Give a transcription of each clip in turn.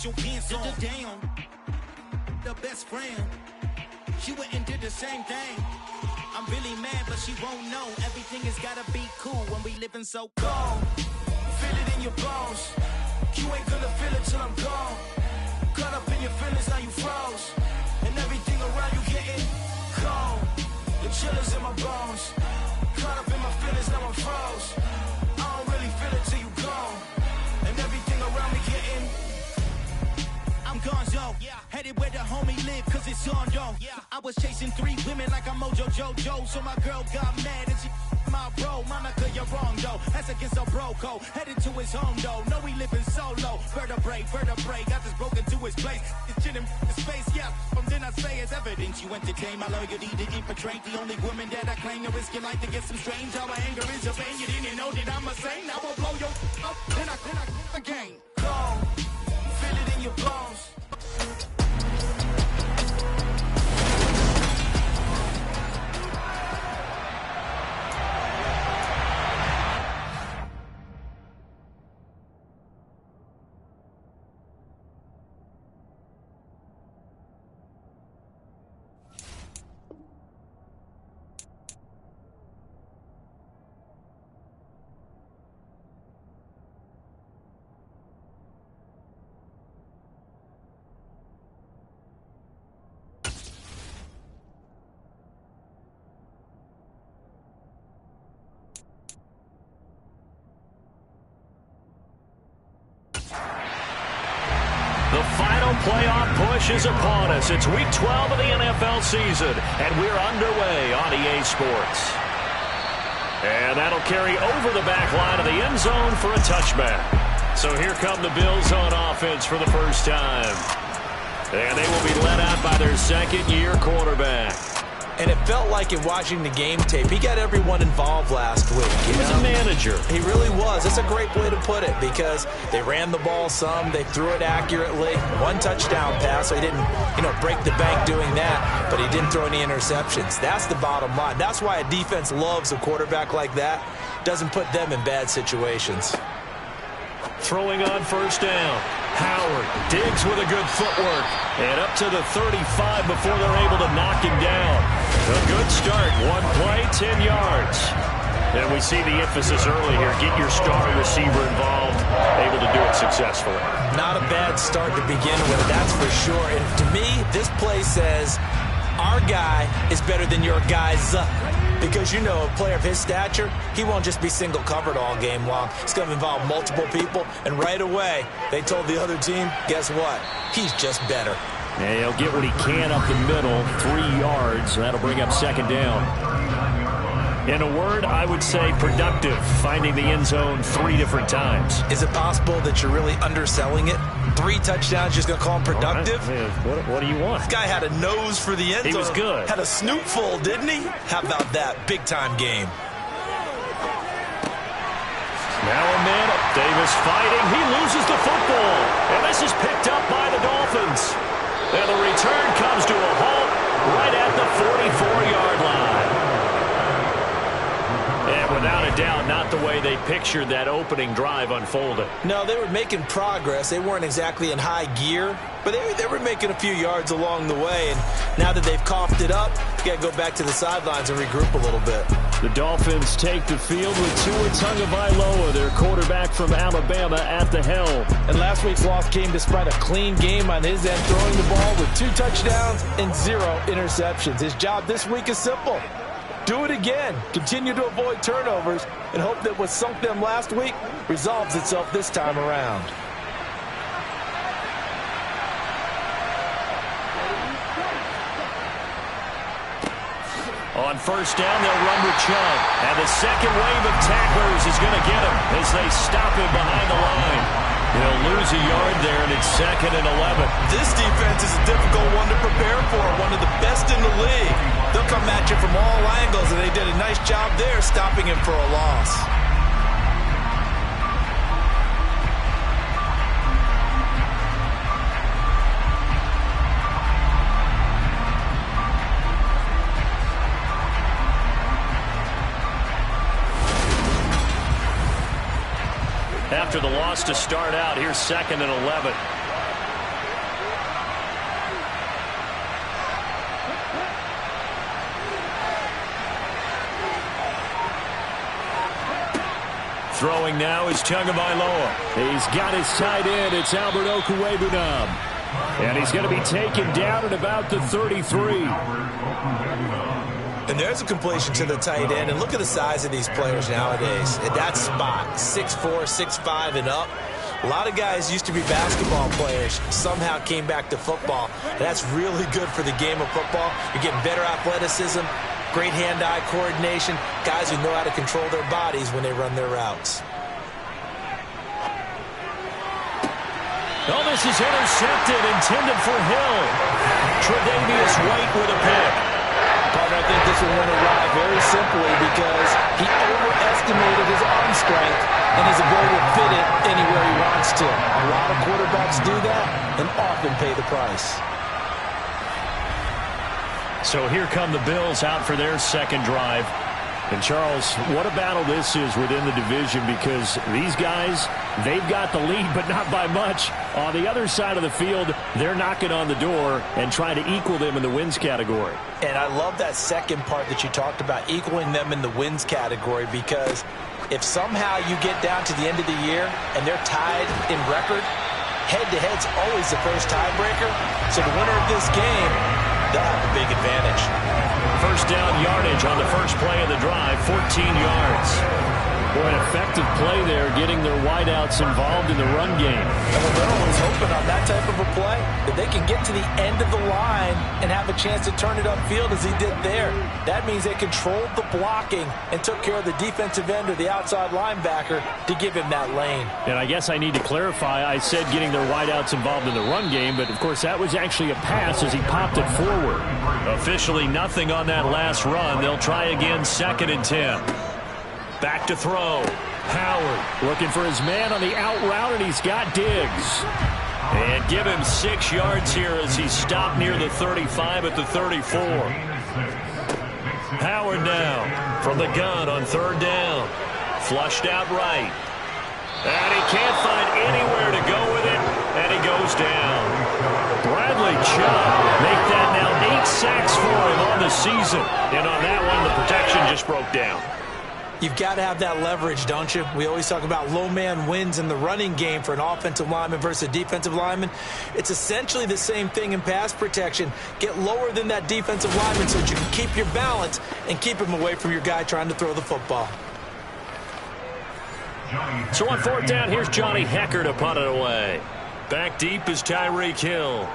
your pants on. Down, the best friend. She went and did the same thing. I'm really mad, but she won't know. Everything has gotta be cool when we living so cold. Feel it in your bones. You ain't gonna feel it till I'm gone. Caught up in your feelings, now you froze. And everything around you getting cold. The chillers in my bones. Caught up in my feelings, now I'm froze. I don't really feel it till you gone. And everything around me getting I'm gonzo, headed where the homie live, cause it's on though. I was chasing 3 women like I'm Mojo Jojo, so my girl got mad and she my bro. Monica, you're wrong though, that's against a bro code. Headed to his home though, no we living solo. Vertebrae, got this broken to his place. It's in his space, from then I say it's evidence. You entertain my loyalty to infiltrate the only woman that I claim to risk your life to get some strange. How my anger is your pain, you didn't know that I'm a saint. Now I'll blow your up, then I again. Go. Feel it in your bones. Playoff push is upon us. It's week 12 of the NFL season, and we're underway on EA Sports. And that'll carry over the back line of the end zone for a touchback. So here come the Bills on offense for the first time. And they will be led out by their second-year quarterback. And it felt like in watching the game tape, he got everyone involved last week. He was a manager. He really was. That's a great way to put it because they ran the ball some, they threw it accurately. 1 touchdown pass, so he didn't, break the bank doing that, but he didn't throw any interceptions. That's the bottom line. That's why a defense loves a quarterback like that. Doesn't put them in bad situations. Throwing on first down. Howard digs with a good footwork. And up to the 35 before they're able to knock him down. A good start. 1 play, 10 yards. And we see the emphasis early here. Get your star receiver involved. Able to do it successfully. Not a bad start to begin with, that's for sure. And to me, this play says, our guy is better than your guys. Because a player of his stature, he won't just be single covered all game long. It's going to involve multiple people, and right away, they told the other team, guess what? He's just better. Yeah, he'll get what he can up the middle, 3 yards. That'll bring up second down. In a word, I would say productive, finding the end zone 3 different times. Is it possible that you're really underselling it? 3 touchdowns, just going to call him productive? Right. What do you want? This guy had a nose for the end zone. He was good. Had a snoot full, didn't he? How about that? Big-time game. Now a man up. Davis fighting. He loses the football. And this is picked up by the Dolphins. And the return comes to a halt right at the 44-yard line. And without a doubt, not the way they pictured that opening drive unfolded. No, they were making progress. They weren't exactly in high gear, but they were making a few yards along the way. And now that they've coughed it up, you got to go back to the sidelines and regroup a little bit. The Dolphins take the field with Tua Tagovailoa, their quarterback from Alabama, at the helm. And last week's loss came despite a clean game on his end, throwing the ball with 2 touchdowns and 0 interceptions. His job this week is simple. Do it again. Continue to avoid turnovers and hope that what sunk them last week resolves itself this time around. On first down, they'll run with Chubb. And the second wave of tacklers is going to get him as they stop him behind the line. He'll lose a yard there, and it's 2nd and 11. This defense is a difficult one to prepare for, one of the best in the league. They'll come at you from all angles, and they did a nice job there stopping him for a loss. After the loss to start out, here's 2nd and 11. Throwing now is Tagovailoa. He's got his tight end. It's Albert Okwuegbunam. And he's going to be taken down at about the 33. And there's a completion to the tight end. And look at the size of these players nowadays. At that spot, 6'4", 6'5", and up. A lot of guys used to be basketball players, somehow came back to football. And that's really good for the game of football. You're getting better athleticism, great hand-eye coordination, guys who know how to control their bodies when they run their routes. Oh, this is intercepted, intended for Hill. Tre'Davious White with a pick. I think this one went awry very simply because he overestimated his arm strength and his ability to fit it anywhere he wants to. A lot of quarterbacks do that and often pay the price. So here come the Bills out for their second drive. And, Charles, what a battle this is within the division because these guys, they've got the lead, but not by much. On the other side of the field, they're knocking on the door and trying to equal them in the wins category. And I love that second part that you talked about, equaling them in the wins category, because if somehow you get down to the end of the year and they're tied in record, head-to-head's always the first tiebreaker. So the winner of this game, they'll have a big advantage. First down yardage on the first play of the drive, 14 yards. Boy, an effective play there, getting their wideouts involved in the run game. And they're always hoping on that type of a play that they can get to the end of the line and have a chance to turn it upfield as he did there. That means they controlled the blocking and took care of the defensive end or the outside linebacker to give him that lane. And I guess I need to clarify, I said getting their wideouts involved in the run game, but of course that was actually a pass as he popped it forward. Officially nothing on that last run. They'll try again, 2nd and 10. Back to throw. Howard looking for his man on the out route, and he's got Diggs. And give him 6 yards here as he stopped near the 35 at the 34. Howard now from the gun on 3rd down. Flushed out right. And he can't find anywhere to go with it, and he goes down. Bradley Chubb make that now 8 sacks for him on the season. And on that one, the protection just broke down. You've got to have that leverage, don't you? We always talk about low man wins in the running game for an offensive lineman versus a defensive lineman. It's essentially the same thing in pass protection. Get lower than that defensive lineman so that you can keep your balance and keep him away from your guy trying to throw the football. So on 4th down, here's Johnny Hekker to punt it away. Back deep is Tyreek Hill.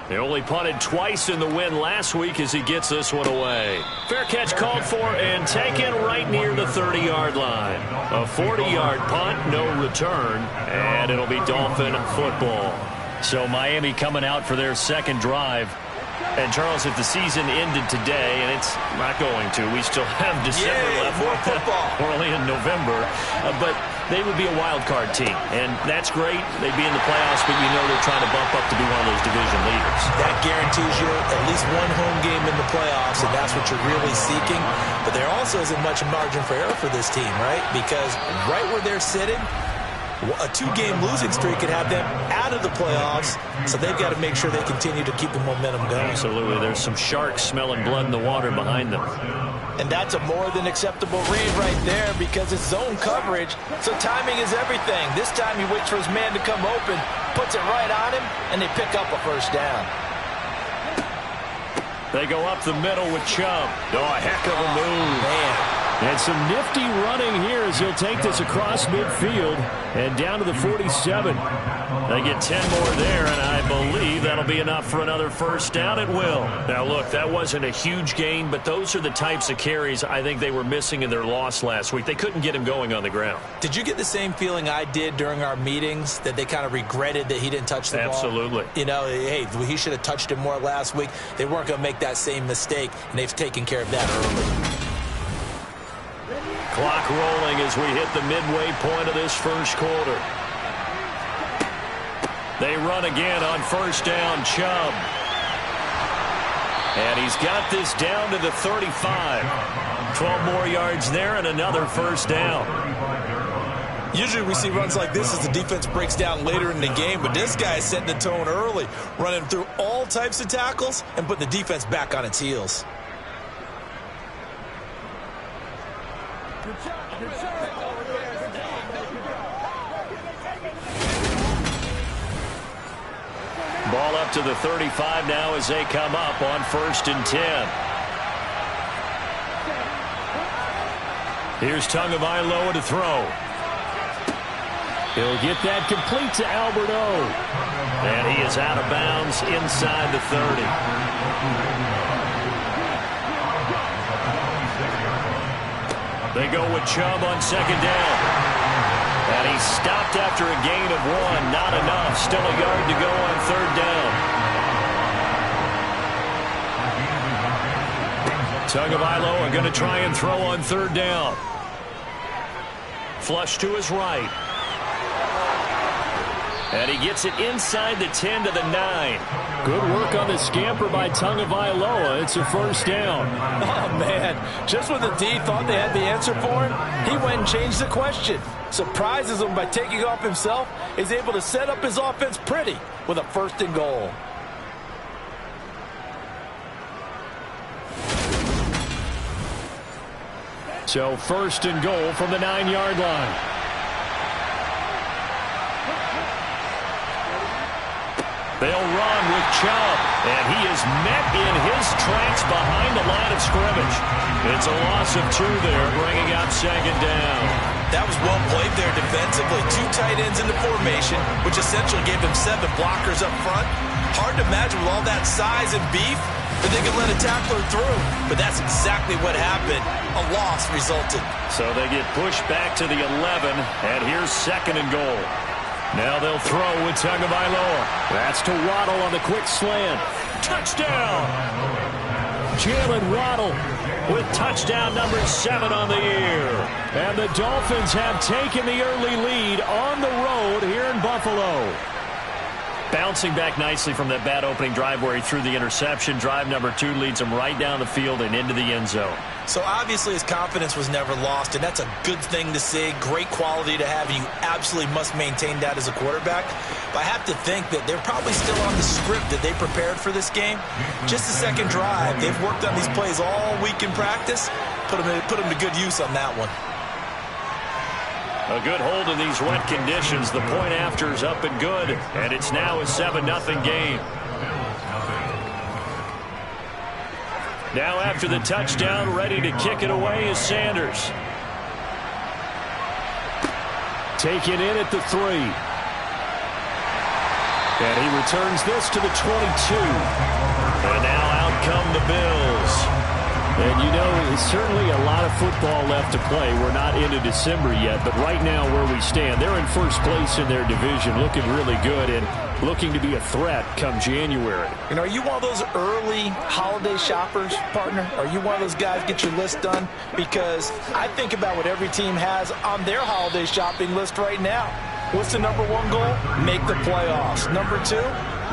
They only punted twice in the win last week as he gets this one away. Fair catch called for and taken right near the 30-yard line. A 40-yard punt, no return, and it'll be Dolphin football. So Miami coming out for their second drive. And, Charles, if the season ended today, and it's not going to, we still have December left. More football. We're only in November. But they would be a wild card team, and that's great. They'd be in the playoffs, but you know they're trying to bump up to be one of those division leaders. That guarantees you at least one home game in the playoffs, and that's what you're really seeking. But there also isn't much margin for error for this team, right? Because right where they're sitting, a 2-game losing streak could have them out of the playoffs, so they've got to make sure they continue to keep the momentum going. Absolutely. There's some sharks smelling blood in the water behind them. And that's a more than acceptable read right there because it's zone coverage, so timing is everything. This time he waits for his man to come open, puts it right on him, and they pick up a first down. They go up the middle with Chubb. Oh, a heck of a move. Man. And some nifty running here as he'll take this across midfield and down to the 47. They get 10 more there, and I believe that'll be enough for another first down. It will. Now, look, that wasn't a huge gain, but those are the types of carries I think they were missing in their loss last week. They couldn't get him going on the ground. Did you get the same feeling I did during our meetings, that they kind of regretted that he didn't touch the ball? Absolutely. You know, hey, he should have touched it more last week. They weren't going to make that same mistake, and they've taken care of that early. Clock rolling as we hit the midway point of this first quarter. They run again on first down, Chubb. And he's got this down to the 35. 12 more yards there and another first down. Usually we see runs like this as the defense breaks down later in the game, but this guy is setting the tone early, running through all types of tackles and put the defense back on its heels. Ball up to the 35 now as they come up on 1st and 10. Here's Tagovailoa to throw. He'll get that complete to Albert O. And he is out of bounds inside the 30. They go with Chubb on 2nd down. And he's stopped after a gain of 1. Not enough. Still a yard to go on 3rd down. Tagovailoa going to try and throw on 3rd down. Flush to his right. And he gets it inside the 10 to the 9. Good work on the scamper by Tagovailoa. It's a 1st down. Oh, man. Just when the D thought they had the answer for him, he went and changed the question. Surprises him by taking off himself. He's able to set up his offense pretty with a 1st and goal. So 1st and goal from the 9-yard line. They'll run with Chubb, and he is met in his tracks behind the line of scrimmage. It's a loss of 2 there, bringing out 2nd down. That was well played there defensively. 2 tight ends in the formation, which essentially gave them 7 blockers up front. Hard to imagine with all that size and beef that they could let a tackler through. But that's exactly what happened. A loss resulted. So they get pushed back to the 11, and here's 2nd and goal. Now they'll throw with Tagovailoa. That's to Waddle on the quick slant. Touchdown! Jalen Waddle with touchdown number 7 on the year. And the Dolphins have taken the early lead on the road here in Buffalo. Bouncing back nicely from that bad opening drive where he threw the interception. Drive number 2 leads him right down the field and into the end zone. So obviously his confidence was never lost, and that's a good thing to see. Great quality to have. You absolutely must maintain that as a quarterback. But I have to think that they're probably still on the script that they prepared for this game. Just the 2nd drive. They've worked on these plays all week in practice. Put them to good use on that one. A good hold in these wet conditions. The point after is up and good, and it's now a 7-0 game. Now after the touchdown, ready to kick it away is Sanders. Taken in at the 3. And he returns this to the 22. And now out come the Bills. And you know, there's certainly a lot of football left to play. We're not into December yet, but right now where we stand, they're in 1st place in their division, looking really good and looking to be a threat come January. You know, are you one of those early holiday shoppers, partner? Are you one of those guys get your list done? Because I think about what every team has on their holiday shopping list right now. What's the number 1 goal? Make the playoffs. Number 2,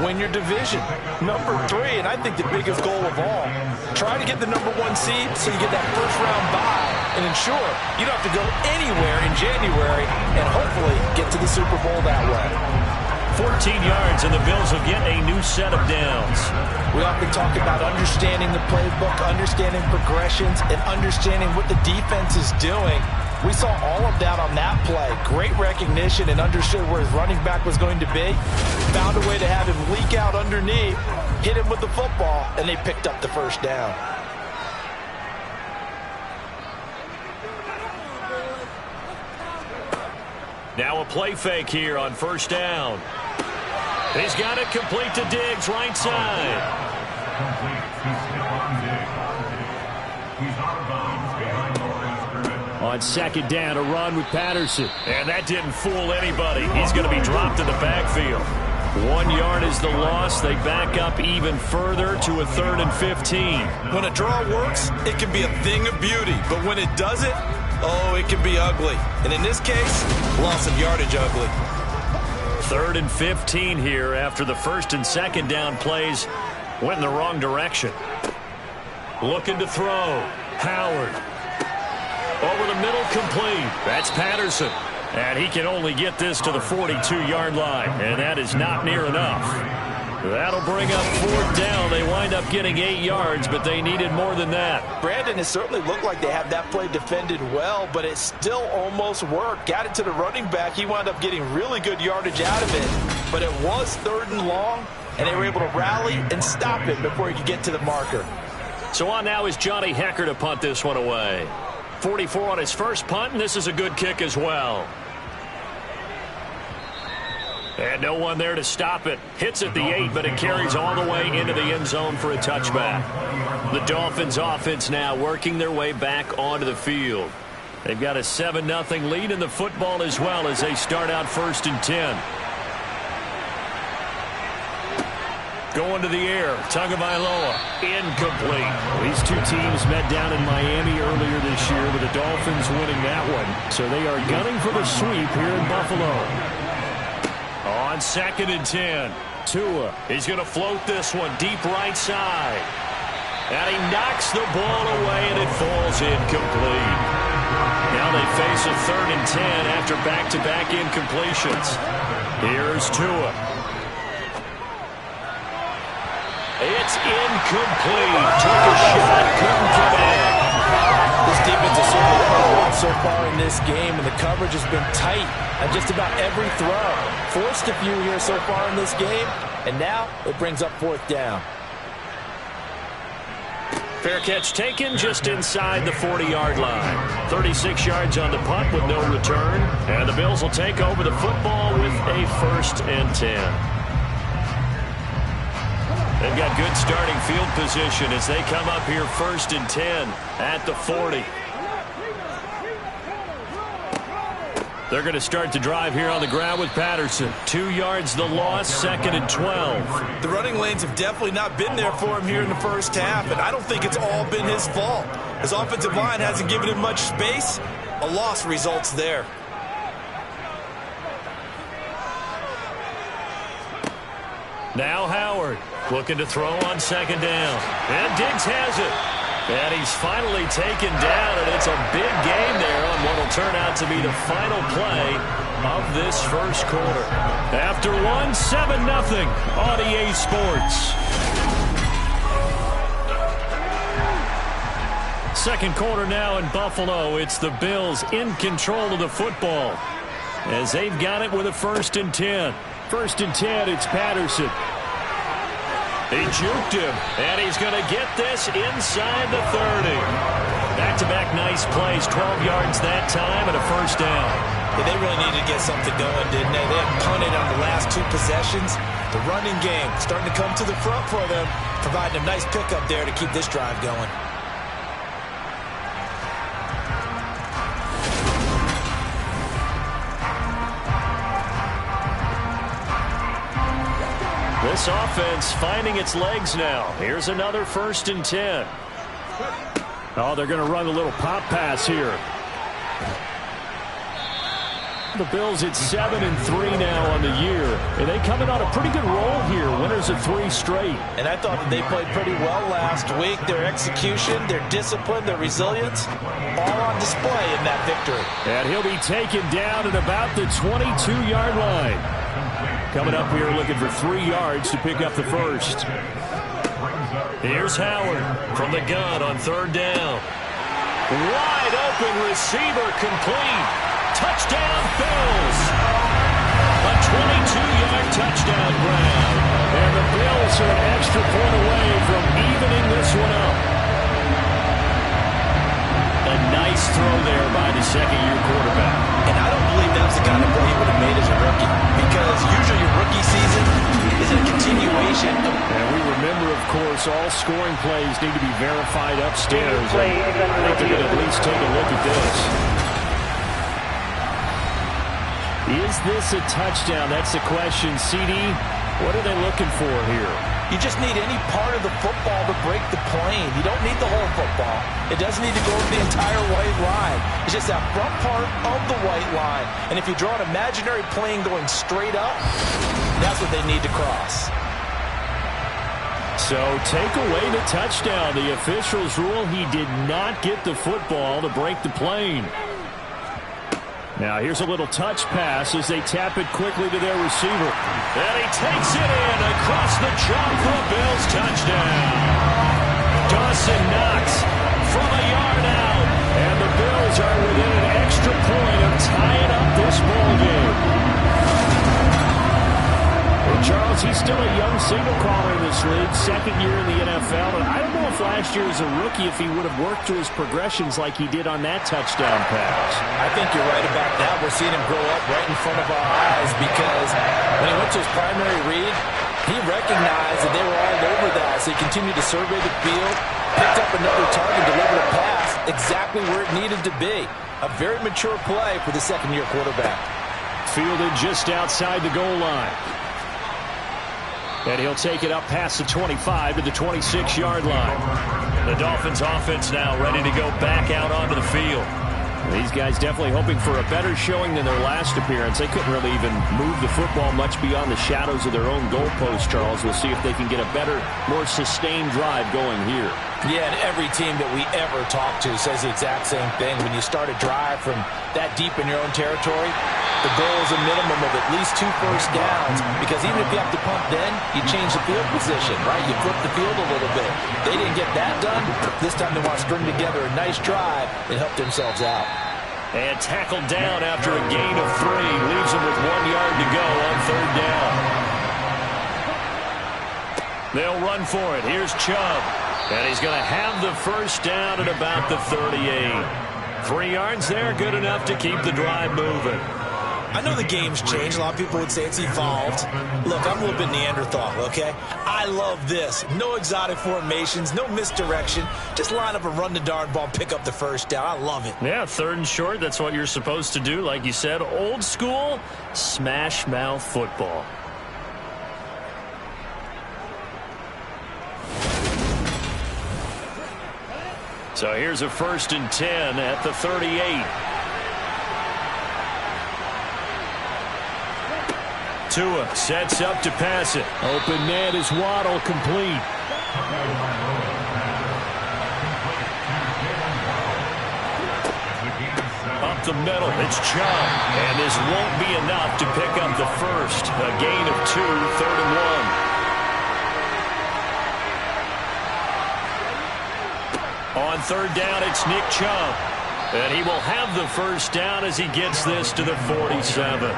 win your division. Number 3, and I think the biggest goal of all, try to get the number 1 seed so you get that 1st round bye and ensure you don't have to go anywhere in January and hopefully get to the Super Bowl that way. 14 yards, and the Bills will get a new set of downs. We often talk about understanding the playbook, understanding progressions, and understanding what the defense is doing. We saw all of that on that play. Great recognition and understood where his running back was going to be. Found a way to have him leak out underneath, hit him with the football, and they picked up the 1st down. Now a play fake here on 1st down. He's got it complete to Diggs, right side. On 2nd down, a run with Patterson. And that didn't fool anybody. He's going to be dropped in the backfield. 1 yard is the loss. They back up even further to a 3rd and 15. When a draw works, it can be a thing of beauty. But when it doesn't, oh, it can be ugly. And in this case, loss of yardage ugly. 3rd and 15 here after the 1st and 2nd down plays went in the wrong direction. Looking to throw. Howard. Over the middle, complete. That's Patterson. And he can only get this to the 42-yard line. And that is not near enough. That'll bring up 4th down. They wind up getting 8 yards, but they needed more than that. Brandon, it certainly looked like they had that play defended well, but it still almost worked. Got it to the running back. He wound up getting really good yardage out of it. But it was 3rd and long, and they were able to rally and stop it before he could get to the marker. So on now is Johnny Hekker to punt this one away. 44 on his first punt, and this is a good kick as well. And no one there to stop it. Hits at the 8, but it carries all the way into the end zone for a touchback. The Dolphins offense now working their way back onto the field. They've got a 7-0 lead in the football as well as they start out 1st and 10. Going to the air, Tagovailoa, incomplete. These two teams met down in Miami earlier this year with the Dolphins winning that one. So they are gunning for the sweep here in Buffalo. On 2nd and 10, Tua, he's going to float this one deep right side. And he knocks the ball away, and it falls incomplete. Now they face a 3rd and 10 after back-to-back incompletions. Here's Tua. It's incomplete. Took a shot, couldn't get in. This defense has certainly done a lot so far in this game, and the coverage has been tight on just about every throw. Forced a few here so far in this game, and now it brings up 4th down. Fair catch taken just inside the 40-yard line. 36 yards on the punt with no return. And the Bills will take over the football with a 1st and 10. They've got good starting field position as they come up here 1st and 10 at the 40. They're going to start the drive here on the ground with Patterson. 2 yards the loss, 2nd and 12. The running lanes have definitely not been there for him here in the first half, and I don't think it's all been his fault. His offensive line hasn't given him much space. A loss results there. Now Howard looking to throw on 2nd down. And Diggs has it. And he's finally taken down, and it's a big game there on what will turn out to be the final play of this first quarter. After one, 7-0 on EA Sports. Second quarter now in Buffalo. It's the Bills in control of the football as they've got it with a 1st and 10. 1st and 10, it's Patterson. He juked him, and he's going to get this inside the 30. Back-to-back nice plays, 12 yards that time, and a 1st down. Yeah, they really needed to get something going, didn't they? They had punted on the last 2 possessions. The running game starting to come to the front for them, providing a nice pickup there to keep this drive going. This offense finding its legs now. Here's another 1st and 10. Oh, they're going to run a little pop pass here. The Bills at 7-3 now on the year. And they coming on a pretty good roll here. Winners of 3 straight. And I thought that they played pretty well last week. Their execution, their discipline, their resilience, all on display in that victory. And he'll be taken down at about the 22-yard line. Coming up here looking for 3 yards to pick up the 1st. Here's Howard from the gun on 3rd down. Wide open receiver complete. Touchdown Bills. A 22-yard touchdown grab. And the Bills are an extra point away from evening this one up. A nice throw there by the 2nd-year quarterback. And I don't believe that was the kind of play he would have made as a rookie. Because usually your rookie season is a continuation. And we remember, of course, all scoring plays need to be verified upstairs. I think they're going to at least take a look at this. Is this a touchdown? That's the question. CD, what are they looking for here? You just need any part of the football to break the plane. You don't need the whole football. It doesn't need to go over the entire white line. It's just that front part of the white line. And if you draw an imaginary plane going straight up, that's what they need to cross. So take away the touchdown. The officials rule he did not get the football to break the plane. Now here's a little touch pass as they tap it quickly to their receiver. And he takes it in across the chop for a Bills touchdown. Dawson Knox from a yard out. And the Bills are within an extra point of tying up this ball game. And Charles, is he's still a young signal caller in this league, second year in the NFL. And I don't know if last year as a rookie if he would have worked through his progressions like he did on that touchdown pass. I think you're right about that. We're seeing him grow up right in front of our eyes because when he went to his primary read, he recognized that they were all over that. So he continued to survey the field, picked up another target, delivered a pass exactly where it needed to be. A very mature play for the second-year quarterback. Fielded just outside the goal line. And he'll take it up past the 25 to the 26-yard line. The Dolphins offense now ready to go back out onto the field. These guys definitely hoping for a better showing than their last appearance. They couldn't really even move the football much beyond the shadows of their own goalpost, Charles. We'll see if they can get a better, more sustained drive going here. Yeah, and every team that we ever talk to says the exact same thing. When you start a drive from that deep in your own territory, the goal is a minimum of at least 2 first downs, because even if you have to punt then, you change the field position, right? You flip the field a little bit. They didn't get that done. This time they want to string together a nice drive and help themselves out. And tackled down after a gain of 3. Leaves him with 1 yard to go on third down. They'll run for it. Here's Chubb. And he's going to have the first down at about the 38. 3 yards there, good enough to keep the drive moving. I know the game's changed. A lot of people would say it's evolved. Look, I'm a little bit Neanderthal, okay? I love this. No exotic formations, no misdirection. Just line up and run the darn ball, pick up the first down. I love it. Yeah, third and short, that's what you're supposed to do. Like you said, old school, smash mouth football. So here's a 1st and 10 at the 38. Tua sets up to pass it. Open man is Waddle, complete. Up the middle, it's Chubb. And this won't be enough to pick up the first. A gain of 2, 3rd and 1. On third down, it's Nick Chubb. And he will have the first down as he gets this to the 47.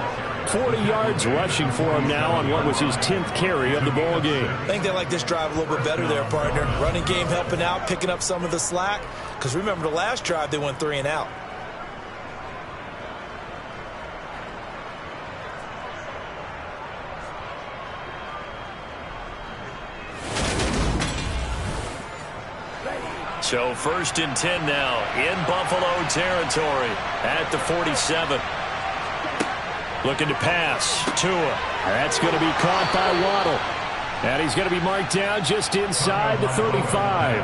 40 yards rushing for him now on what was his 10th carry of the ball game. I think they like this drive a little bit better there, partner. Running game helping out, picking up some of the slack. Because remember the last drive, they went 3 and out. So 1st and 10 now in Buffalo territory at the 47. Looking to pass. Tua. That's going to be caught by Waddle. And he's going to be marked down just inside the 35.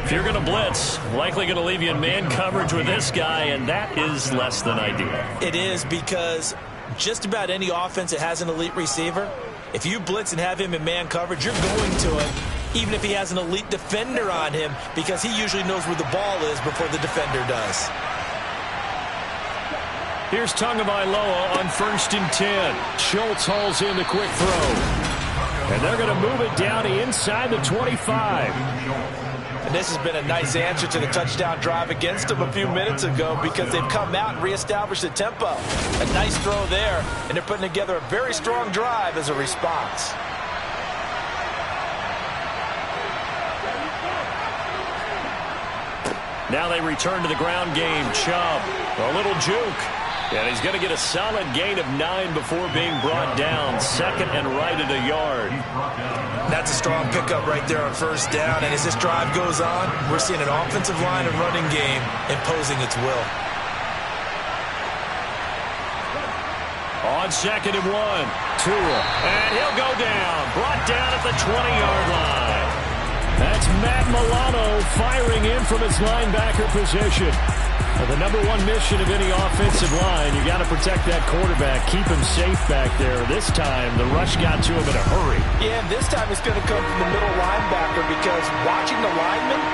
If you're going to blitz, likely going to leave you in man coverage with this guy, and that is less than ideal. It is, because just about any offense that has an elite receiver, if you blitz and have him in man coverage, you're going to him, even if he has an elite defender on him, because he usually knows where the ball is before the defender does. Here's Tagovailoa on 1st and 10. Schultz hauls in the quick throw. And they're going to move it down to inside the 25. And this has been a nice answer to the touchdown drive against them a few minutes ago, because they've come out and reestablished the tempo. A nice throw there, and they're putting together a very strong drive as a response. Now they return to the ground game. Chubb, a little juke. And he's going to get a solid gain of 9 before being brought down. 2nd and right at a yard. That's a strong pickup right there on 1st down. And as this drive goes on, we're seeing an offensive line and running game imposing its will. On 2nd and 1, Tua. And he'll go down. Brought down at the 20-yard line. That's Matt Milano firing in from his linebacker position. Well, the number 1 mission of any offensive line, you got to protect that quarterback, keep him safe back there. This time, the rush got to him in a hurry. Yeah, and this time it's going to come from the middle linebacker, because watching the lineman,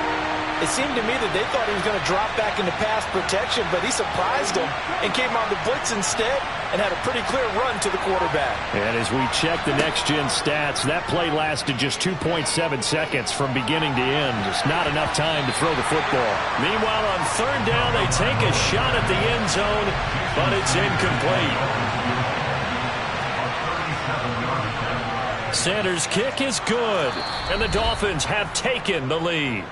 it seemed to me that they thought he was going to drop back into pass protection, but he surprised them and came on the blitz instead and had a pretty clear run to the quarterback. And as we check the next-gen stats, that play lasted just 2.7 seconds from beginning to end. Just not enough time to throw the football. Meanwhile, on third down, they take a shot at the end zone, but it's incomplete. Sanders' kick is good, and the Dolphins have taken the lead.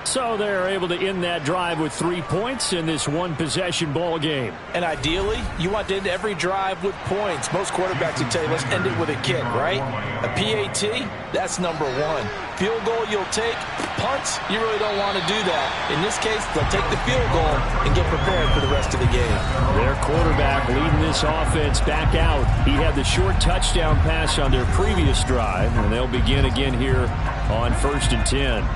So they're able to end that drive with 3 points in this one-possession ball game. And ideally, you want to end every drive with points. Most quarterbacks will tell you, let's end it with a kick, right? A PAT, that's number one. Field goal you'll take. Punts, you really don't want to do that. In this case, they'll take the field goal and get prepared for the rest of the game. Their quarterback leading this offense back out. He had the short touchdown pass on their previous drive, and they'll begin again here on 1st and 10.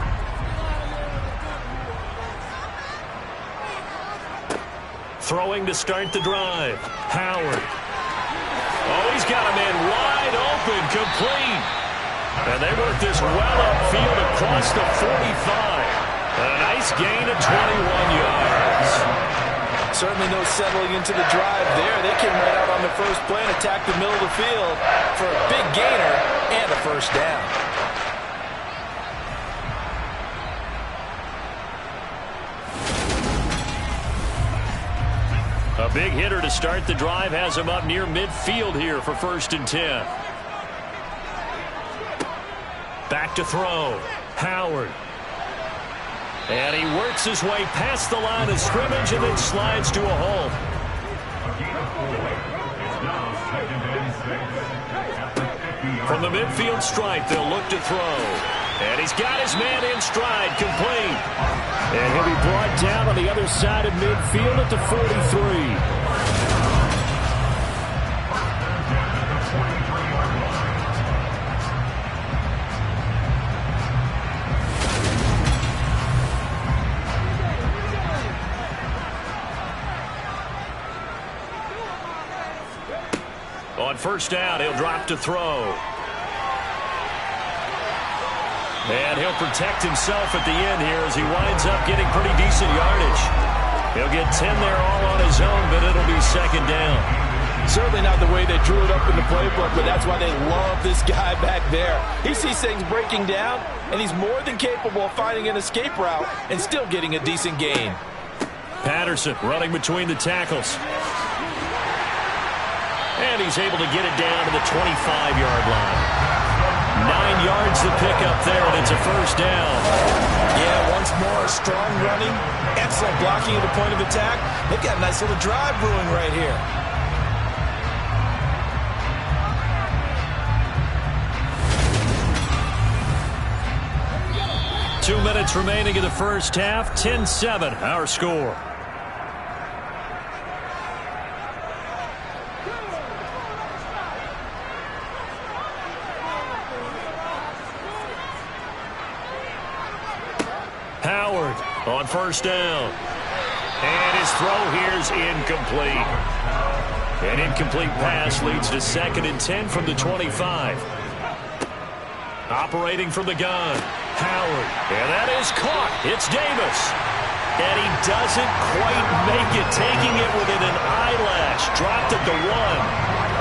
Throwing to start the drive. Howard. Oh, he's got a man wide open, complete. And they work this well upfield across the 45. A nice gain of 21 yards. Certainly no settling into the drive there. They came right out on the first play and attacked the middle of the field for a big gainer and a first down. A big hitter to start the drive has him up near midfield here for 1st and 10. Back to throw. Howard. And he works his way past the line of scrimmage and then slides to a hole. From the midfield stripe, they'll look to throw. And he's got his man in stride, complete. And he'll be brought down on the other side of midfield at the 43. On 1st down, he'll drop to throw. And he'll protect himself at the end here as he winds up getting pretty decent yardage. He'll get 10 there all on his own, but it'll be 2nd down. Certainly not the way they drew it up in the playbook, but that's why they love this guy back there. He sees things breaking down, and he's more than capable of finding an escape route and still getting a decent gain. Patterson running between the tackles. And he's able to get it down to the 25-yard line. 9 yards to pick up there, and it's a 1st down. Yeah, once more, strong running, excellent blocking at the point of attack. They've got a nice little drive brewing right here. Two minutes remaining in the first half. 10-7, our score. Howard on 1st down. And his throw here's incomplete. An incomplete pass leads to 2nd and 10 from the 25. Operating from the gun. Howard. And that is caught. It's Davis. And he doesn't quite make it, taking it within an eyelash. Dropped at the 1.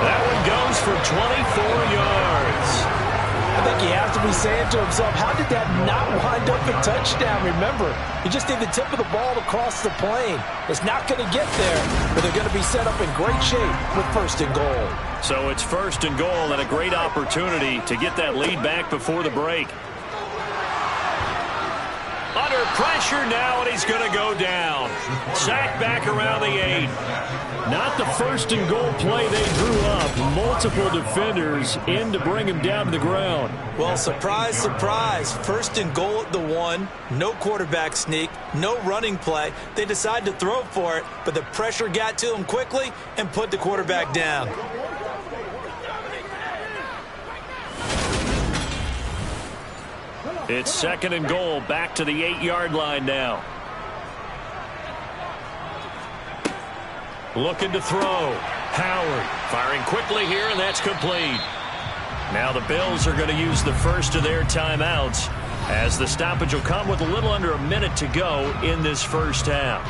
That one goes for 24 yards. I think he has to be saying to himself, how did that not wind up a touchdown? Remember, he just did the tip of the ball across the plane. It's not going to get there, but they're going to be set up in great shape with 1st and goal. So it's 1st and goal and a great opportunity to get that lead back before the break. Under pressure now, and he's going to go down. Sacked back around the 8. Not the 1st and goal play they drew up. Multiple defenders in to bring him down to the ground. Well, surprise, surprise. 1st and goal at the 1. No quarterback sneak. No running play. They decide to throw for it, but the pressure got to him quickly and put the quarterback down. It's 2nd and goal, back to the 8-yard line now. Looking to throw. Howard firing quickly here, and that's complete. Now the Bills are going to use the first of their timeouts as the stoppage will come with a little under a minute to go in this first half.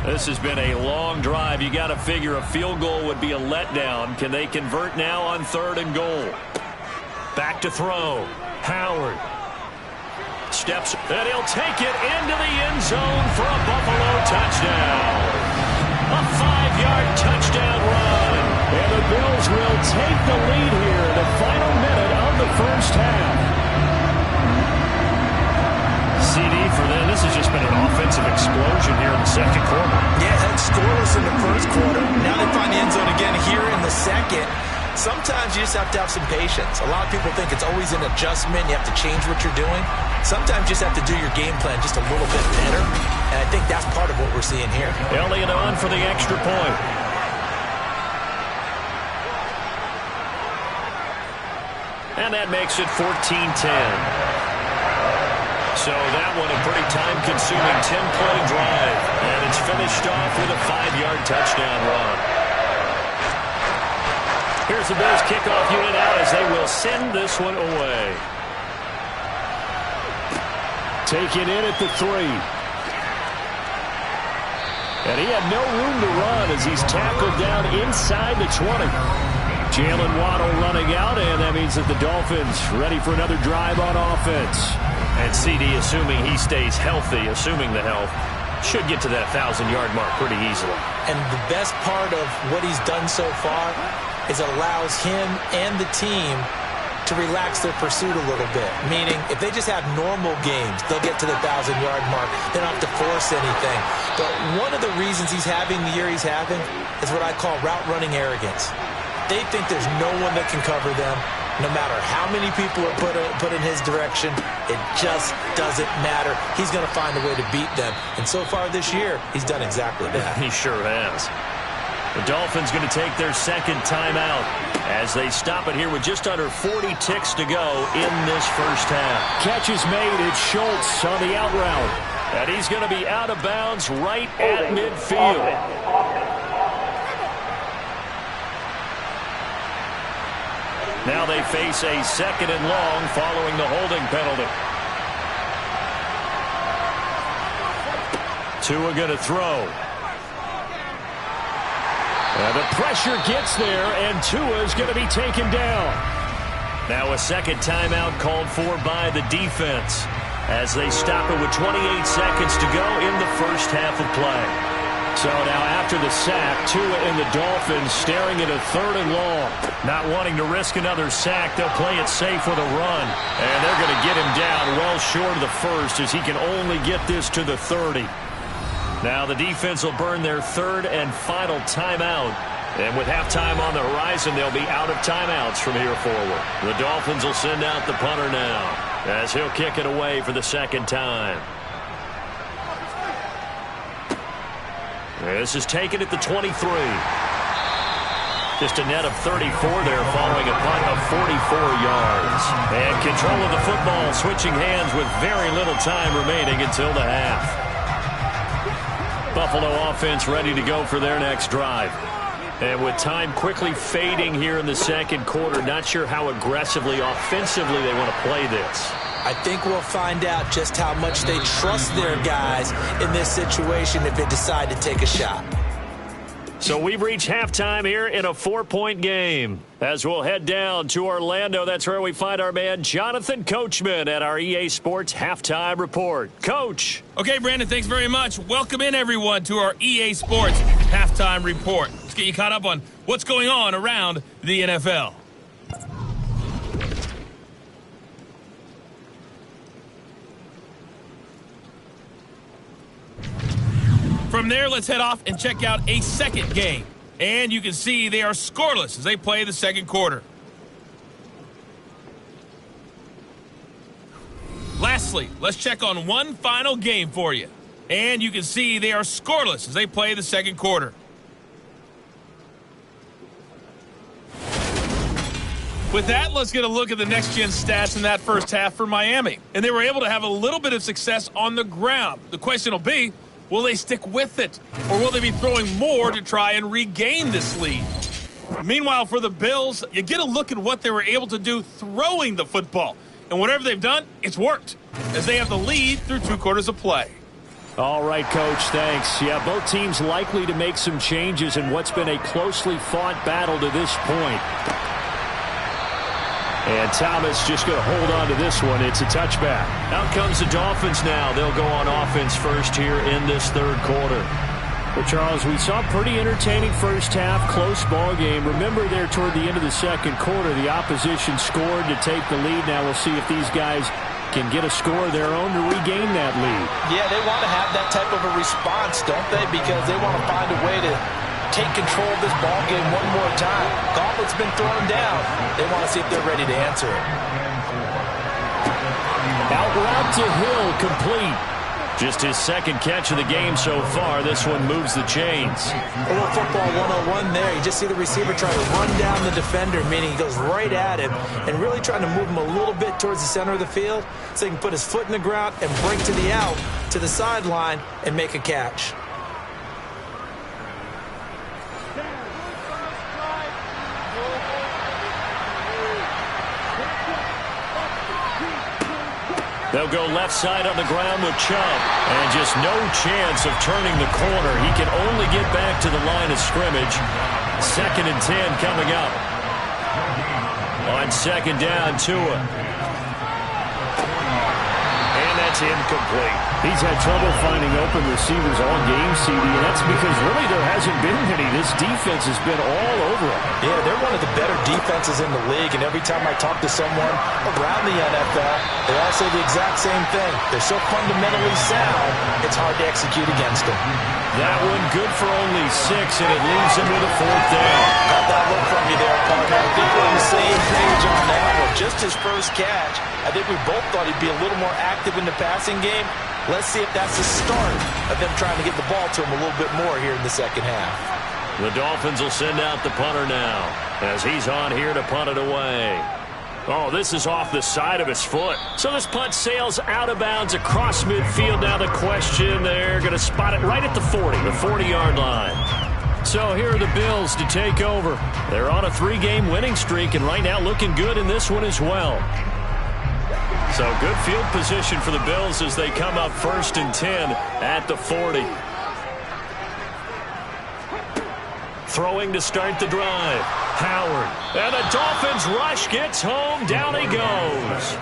This has been a long drive. You got to figure a field goal would be a letdown. Can they convert now on 3rd and goal? Back to throw. Howard steps, and he'll take it into the end zone for a Buffalo touchdown. A 5-yard touchdown run. And the Bills will take the lead here in the final minute the first half. CD for them. This has just been an offensive explosion here in the second quarter. Yeah, that's scoreless in the first quarter. Now they find the end zone again here in the second. Sometimes you just have to have some patience. A lot of people think it's always an adjustment. You have to change what you're doing. Sometimes you just have to do your game plan just a little bit better. And I think that's part of what we're seeing here. Elliott on for the extra point. And that makes it 14-10. So that one a pretty time-consuming 10-play drive. And it's finished off with a 5-yard touchdown run. Here's the Bills kickoff unit out as they will send this one away. Taken in at the 3. And he had no room to run as he's tackled down inside the 20. Jalen Waddle running out, and that means that the Dolphins ready for another drive on offense. And CD, assuming he stays healthy, assuming the health, should get to that 1,000-yard mark pretty easily. And the best part of what he's done so far is it allows him and the team to relax their pursuit a little bit. Meaning, if they just have normal games, they'll get to the 1,000-yard mark. They don't have to force anything. But one of the reasons he's having the year he's having is what I call route-running arrogance. They think there's no one that can cover them. No matter how many people are put in his direction, it just doesn't matter. He's going to find a way to beat them. And so far this year, he's done exactly that. He sure has. The Dolphins going to take their second timeout as they stop it here with just under 40 ticks to go in this first half. Catch is made. It's Schultz on the out route. And he's going to be out of bounds right at midfield. Now they face a second and long following the holding penalty. Tua going to throw. The pressure gets there, and Tua's going to be taken down. Now a second timeout called for by the defense as they stop it with 28 seconds to go in the first half of play. So now after the sack, Tua and the Dolphins staring at a third and long. Not wanting to risk another sack, they'll play it safe with a run. And they're going to get him down well short of the first as he can only get this to the 30. Now the defense will burn their third and final timeout. And with halftime on the horizon, they'll be out of timeouts from here forward. The Dolphins will send out the punter now as he'll kick it away for the second time. This is taken at the 23. Just a net of 34 there following a punt of 44 yards. And control of the football switching hands with very little time remaining until the half. Buffalo offense ready to go for their next drive. And with time quickly fading here in the second quarter, not sure how aggressively, offensively they want to play this. I think we'll find out just how much they trust their guys in this situation if they decide to take a shot. So we've reached halftime here in a 4-point game. As we'll head down to Orlando, that's where we find our man Jonathan Coachman at our EA Sports Halftime Report. Coach. Okay, Brandon, thanks very much. Welcome in, everyone, to our EA Sports Halftime Report. Let's get you caught up on what's going on around the NFL. From there, let's head off and check out a second game. And you can see they are scoreless as they play the second quarter. Lastly, let's check on one final game for you. And you can see they are scoreless as they play the second quarter. With that, let's get a look at the next-gen stats in that first half for Miami. And they were able to have a little bit of success on the ground. The question will be, will they stick with it? Or will they be throwing more to try and regain this lead? Meanwhile, for the Bills, you get a look at what they were able to do throwing the football. And whatever they've done, it's worked, as they have the lead through 2 quarters of play. All right, Coach, thanks. Yeah, both teams likely to make some changes in what's been a closely fought battle to this point. And Thomas just going to hold on to this one. It's a touchback. Out comes the Dolphins now. They'll go on offense first here in this third quarter. Well, Charles, we saw a pretty entertaining first half, close ball game. Remember there toward the end of the second quarter, the opposition scored to take the lead. Now we'll see if these guys can get a score of their own to regain that lead. Yeah, they want to have that type of a response, don't they? Because they want to find a way to take control of this ball game one more time. Gauntlet's been thrown down. They want to see if they're ready to answer it. Out route to Hill, complete. Just his second catch of the game so far. This one moves the chains. A little football 101 there. You just see the receiver trying to run down the defender, meaning he goes right at him and really trying to move him a little bit towards the center of the field so he can put his foot in the ground and break to the out, to the sideline, and make a catch. They'll go left side on the ground with Chubb. And just no chance of turning the corner. He can only get back to the line of scrimmage. 2nd and 10 coming up. On second down, Tua. And that's incomplete. He's had trouble finding open receivers all game, CD, and that's because really there hasn't been any. This defense has been all over him. Yeah, they're one of the better defenses in the league, and every time I talk to someone around the NFL, they all say the exact same thing. They're so fundamentally sound, it's hard to execute against them. That one good for only 6, and it leaves him with a 4th down. Got that look from you there, partner. I think we're on the same page on that one. Just his first catch, I think we both thought he'd be a little more active in the passing game. Let's see if that's the start of them trying to get the ball to him a little bit more here in the second half. The Dolphins will send out the punter now as he's on here to punt it away. Oh, this is off the side of his foot. So this punt sails out of bounds across midfield. Now the question, they're going to spot it right at the 40, the 40-yard line. So here are the Bills to take over. They're on a 3-game winning streak, and right now looking good in this one as well. So good field position for the Bills as they come up 1st and 10 at the 40. Throwing to start the drive. Howard. And the Dolphins rush gets home. Down he goes.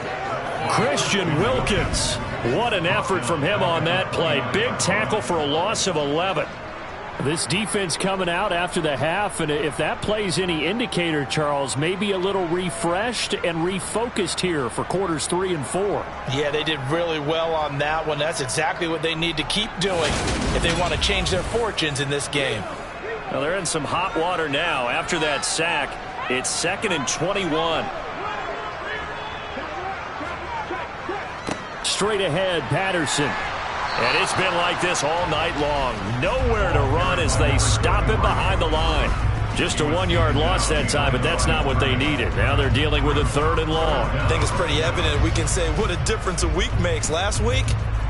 Christian Wilkins. What an effort from him on that play. Big tackle for a loss of 11. This defense coming out after the half, and if that plays any indicator, Charles, maybe a little refreshed and refocused here for quarters 3 and 4. Yeah, they did really well on that one. That's exactly what they need to keep doing if they want to change their fortunes in this game. Well, they're in some hot water now. After that sack, it's 2nd and 21. Straight ahead, Patterson. And it's been like this all night long. Nowhere to run as they stop him behind the line. Just a 1-yard loss that time, but that's not what they needed. Now they're dealing with a 3rd and long. I think it's pretty evident. We can say what a difference a week makes. Last week,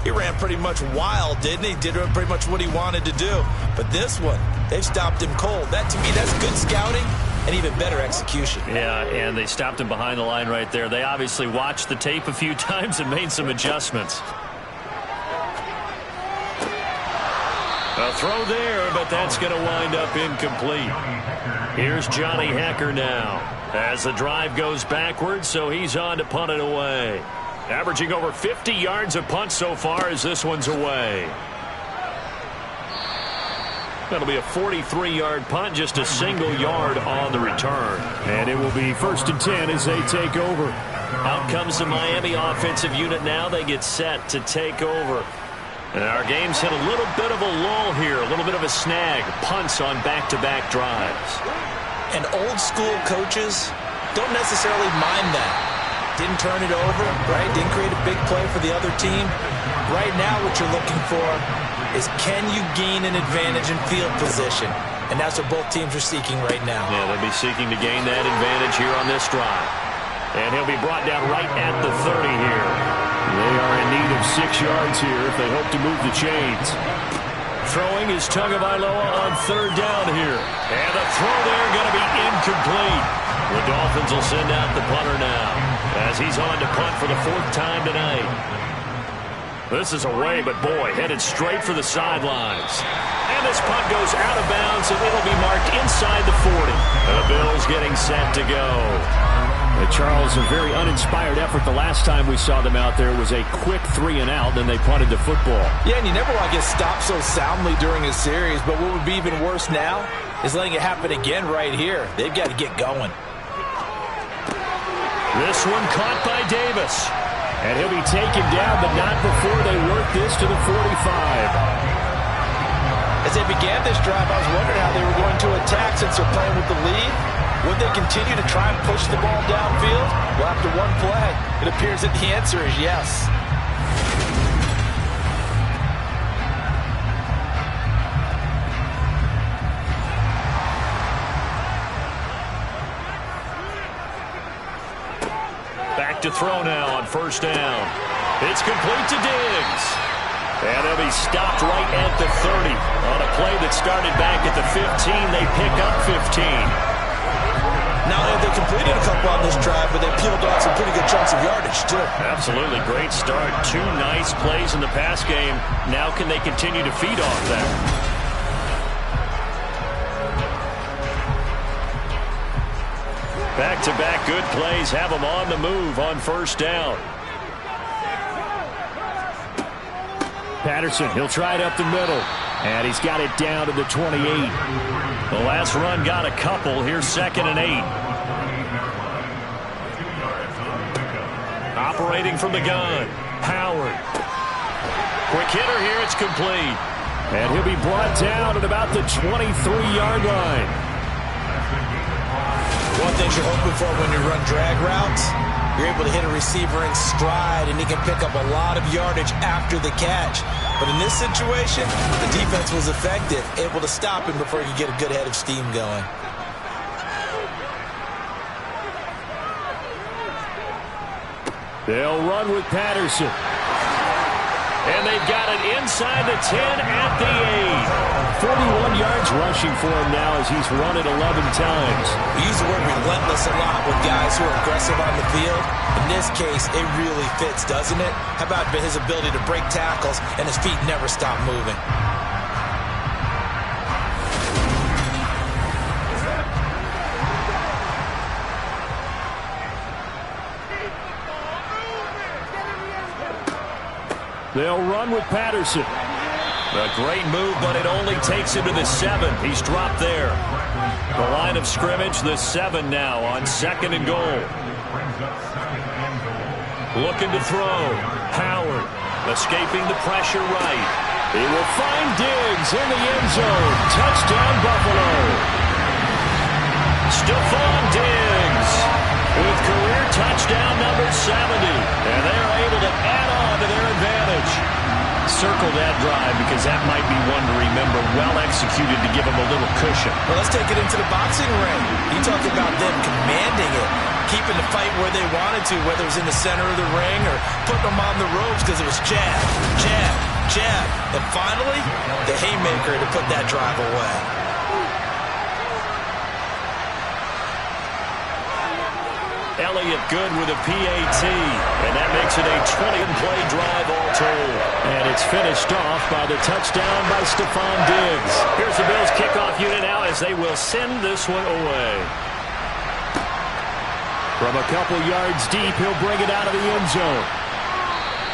he ran pretty much wild, didn't he? Did pretty much what he wanted to do. But this one, they've stopped him cold. That, to me, that's good scouting and even better execution. Yeah, and they stopped him behind the line right there. They obviously watched the tape a few times and made some adjustments. A throw there, but that's going to wind up incomplete. Here's Johnny Hekker now as the drive goes backwards, so he's on to punt it away. Averaging over 50 yards a punt so far as this one's away. That'll be a 43-yard punt, just a single yard on the return. And it will be 1st and 10 as they take over. Out comes the Miami offensive unit now. They get set to take over. And our game's hit a little bit of a lull here, a little bit of a snag. Punts on back-to-back drives. And old-school coaches don't necessarily mind that. Didn't turn it over, right? Didn't create a big play for the other team. Right now what you're looking for is can you gain an advantage in field position? And that's what both teams are seeking right now. Yeah, they'll be seeking to gain that advantage here on this drive. And he'll be brought down right at the 30 here. They are in need of 6 yards here if they hope to move the chains. Throwing is Tagovailoa on 3rd down here. And the throw there going to be incomplete. The Dolphins will send out the punter now as he's on to punt for the 4th time tonight. This is away, but boy, headed straight for the sidelines. And this punt goes out of bounds, and it'll be marked inside the 40. The Bills getting set to go. The Charles, a very uninspired effort. The last time we saw them out there was a quick 3-and-out, then they punted the football. Yeah, and you never want to get stopped so soundly during a series, but what would be even worse now is letting it happen again right here. They've got to get going. This one caught by Davis. And he'll be taken down, but not before they work this to the 45. As they began this drive, I was wondering how they were going to attack since they're playing with the lead. Would they continue to try and push the ball downfield? Well, after one play, it appears that the answer is yes. Back to throw now on first down. It's complete to Diggs. And they'll be stopped right at the 30. On a play that started back at the 15, they pick up 15. Not only have they completed a couple on this drive, but they peeled off some pretty good chunks of yardage, too. Absolutely. Great start. 2 nice plays in the pass game. Now can they continue to feed off that? Back-to-back good plays have them on the move on first down. Patterson, he'll try it up the middle. And he's got it down to the 28. The last run got a couple. Here's 2nd and 8. Operating from the gun. Howard. Quick hitter here. It's complete. And he'll be brought down at about the 23-yard line. One thing you're hoping for when you run drag routes, you're able to hit a receiver in stride, and he can pick up a lot of yardage after the catch. But in this situation, the defense was effective, able to stop him before he could get a good head of steam going. They'll run with Patterson. And they've got it inside the 10 at the 8. 41 yards rushing for him now as he's run it 11 times. We use the word relentless a lot with guys who are aggressive on the field. In this case, it really fits, doesn't it? How about his ability to break tackles and his feet never stop moving? They'll run with Patterson. A great move, but it only takes him to the 7. He's dropped there. The line of scrimmage, the 7 now on 2nd and goal. Looking to throw. Howard escaping the pressure right. He will find Diggs in the end zone. Touchdown, Buffalo. Stephon Diggs with career touchdown number 70. And they're able to add on to their advantage. Circle that drive because that might be one to remember. Well executed to give them a little cushion. Well, let's take it into the boxing ring. You talk about them commanding it, keeping the fight where they wanted to, whether it was in the center of the ring or putting them on the ropes because it was jab, jab, jab. And finally, the haymaker to put that drive away. Elliott good with a PAT, and that makes it a 20-play drive all told. And it's finished off by the touchdown by Stephon Diggs. Here's the Bills kickoff unit now as they will send this one away. From a couple yards deep, he'll bring it out of the end zone.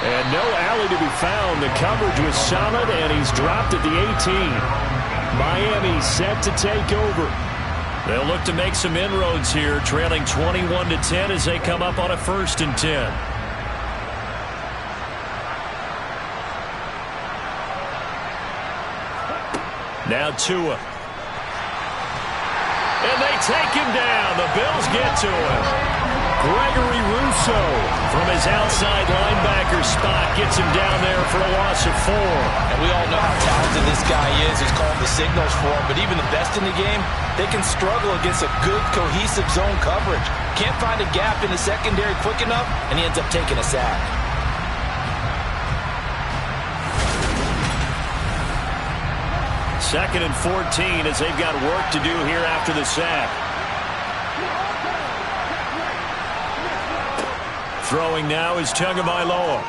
And no alley to be found. The coverage was solid, and he's dropped at the 18. Miami set to take over. They'll look to make some inroads here, trailing 21-10 as they come up on a 1st and 10. Now Tua. And they take him down. The Bills get to him. Gregory Rousseau from his outside linebacker spot gets him down there for a loss of 4. And we all know how talented this guy is. He's called the signals for him. But even the best in the game, they can struggle against a good, cohesive zone coverage. Can't find a gap in the secondary quick enough, and he ends up taking a sack. Second and 14 as they've got work to do here after the sack. Throwing now is Tagovailoa.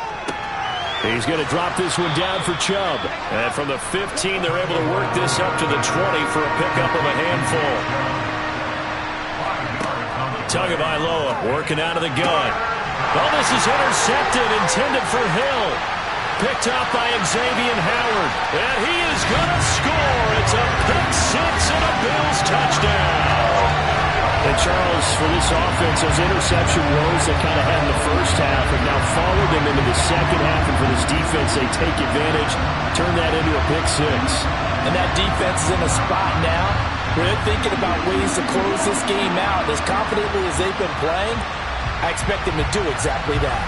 He's going to drop this one down for Chubb. And from the 15, they're able to work this up to the 20 for a pickup of a handful. Tagovailoa working out of the gun. Oh, this is intercepted, intended for Hill. Picked up by Xavier Howard. And he is going to score. It's a pick six and a Bills touchdown. And Charles, for this offense, those interception woes they kind of had in the first half have now followed them into the second half. And for this defense, they take advantage, turn that into a pick six. And that defense is in a spot now where they're thinking about ways to close this game out. As confidently as they've been playing, I expect them to do exactly that.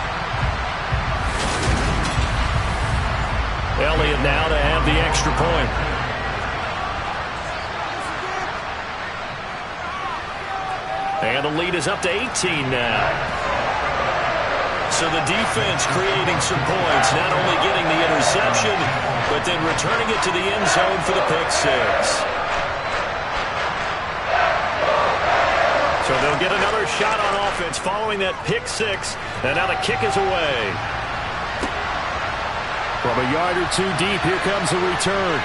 Elliott now to have the extra point. And the lead is up to 18 now. So the defense creating some points, not only getting the interception, but then returning it to the end zone for the pick six. So they'll get another shot on offense following that pick six, and now the kick is away. From a yard or two deep, here comes the return.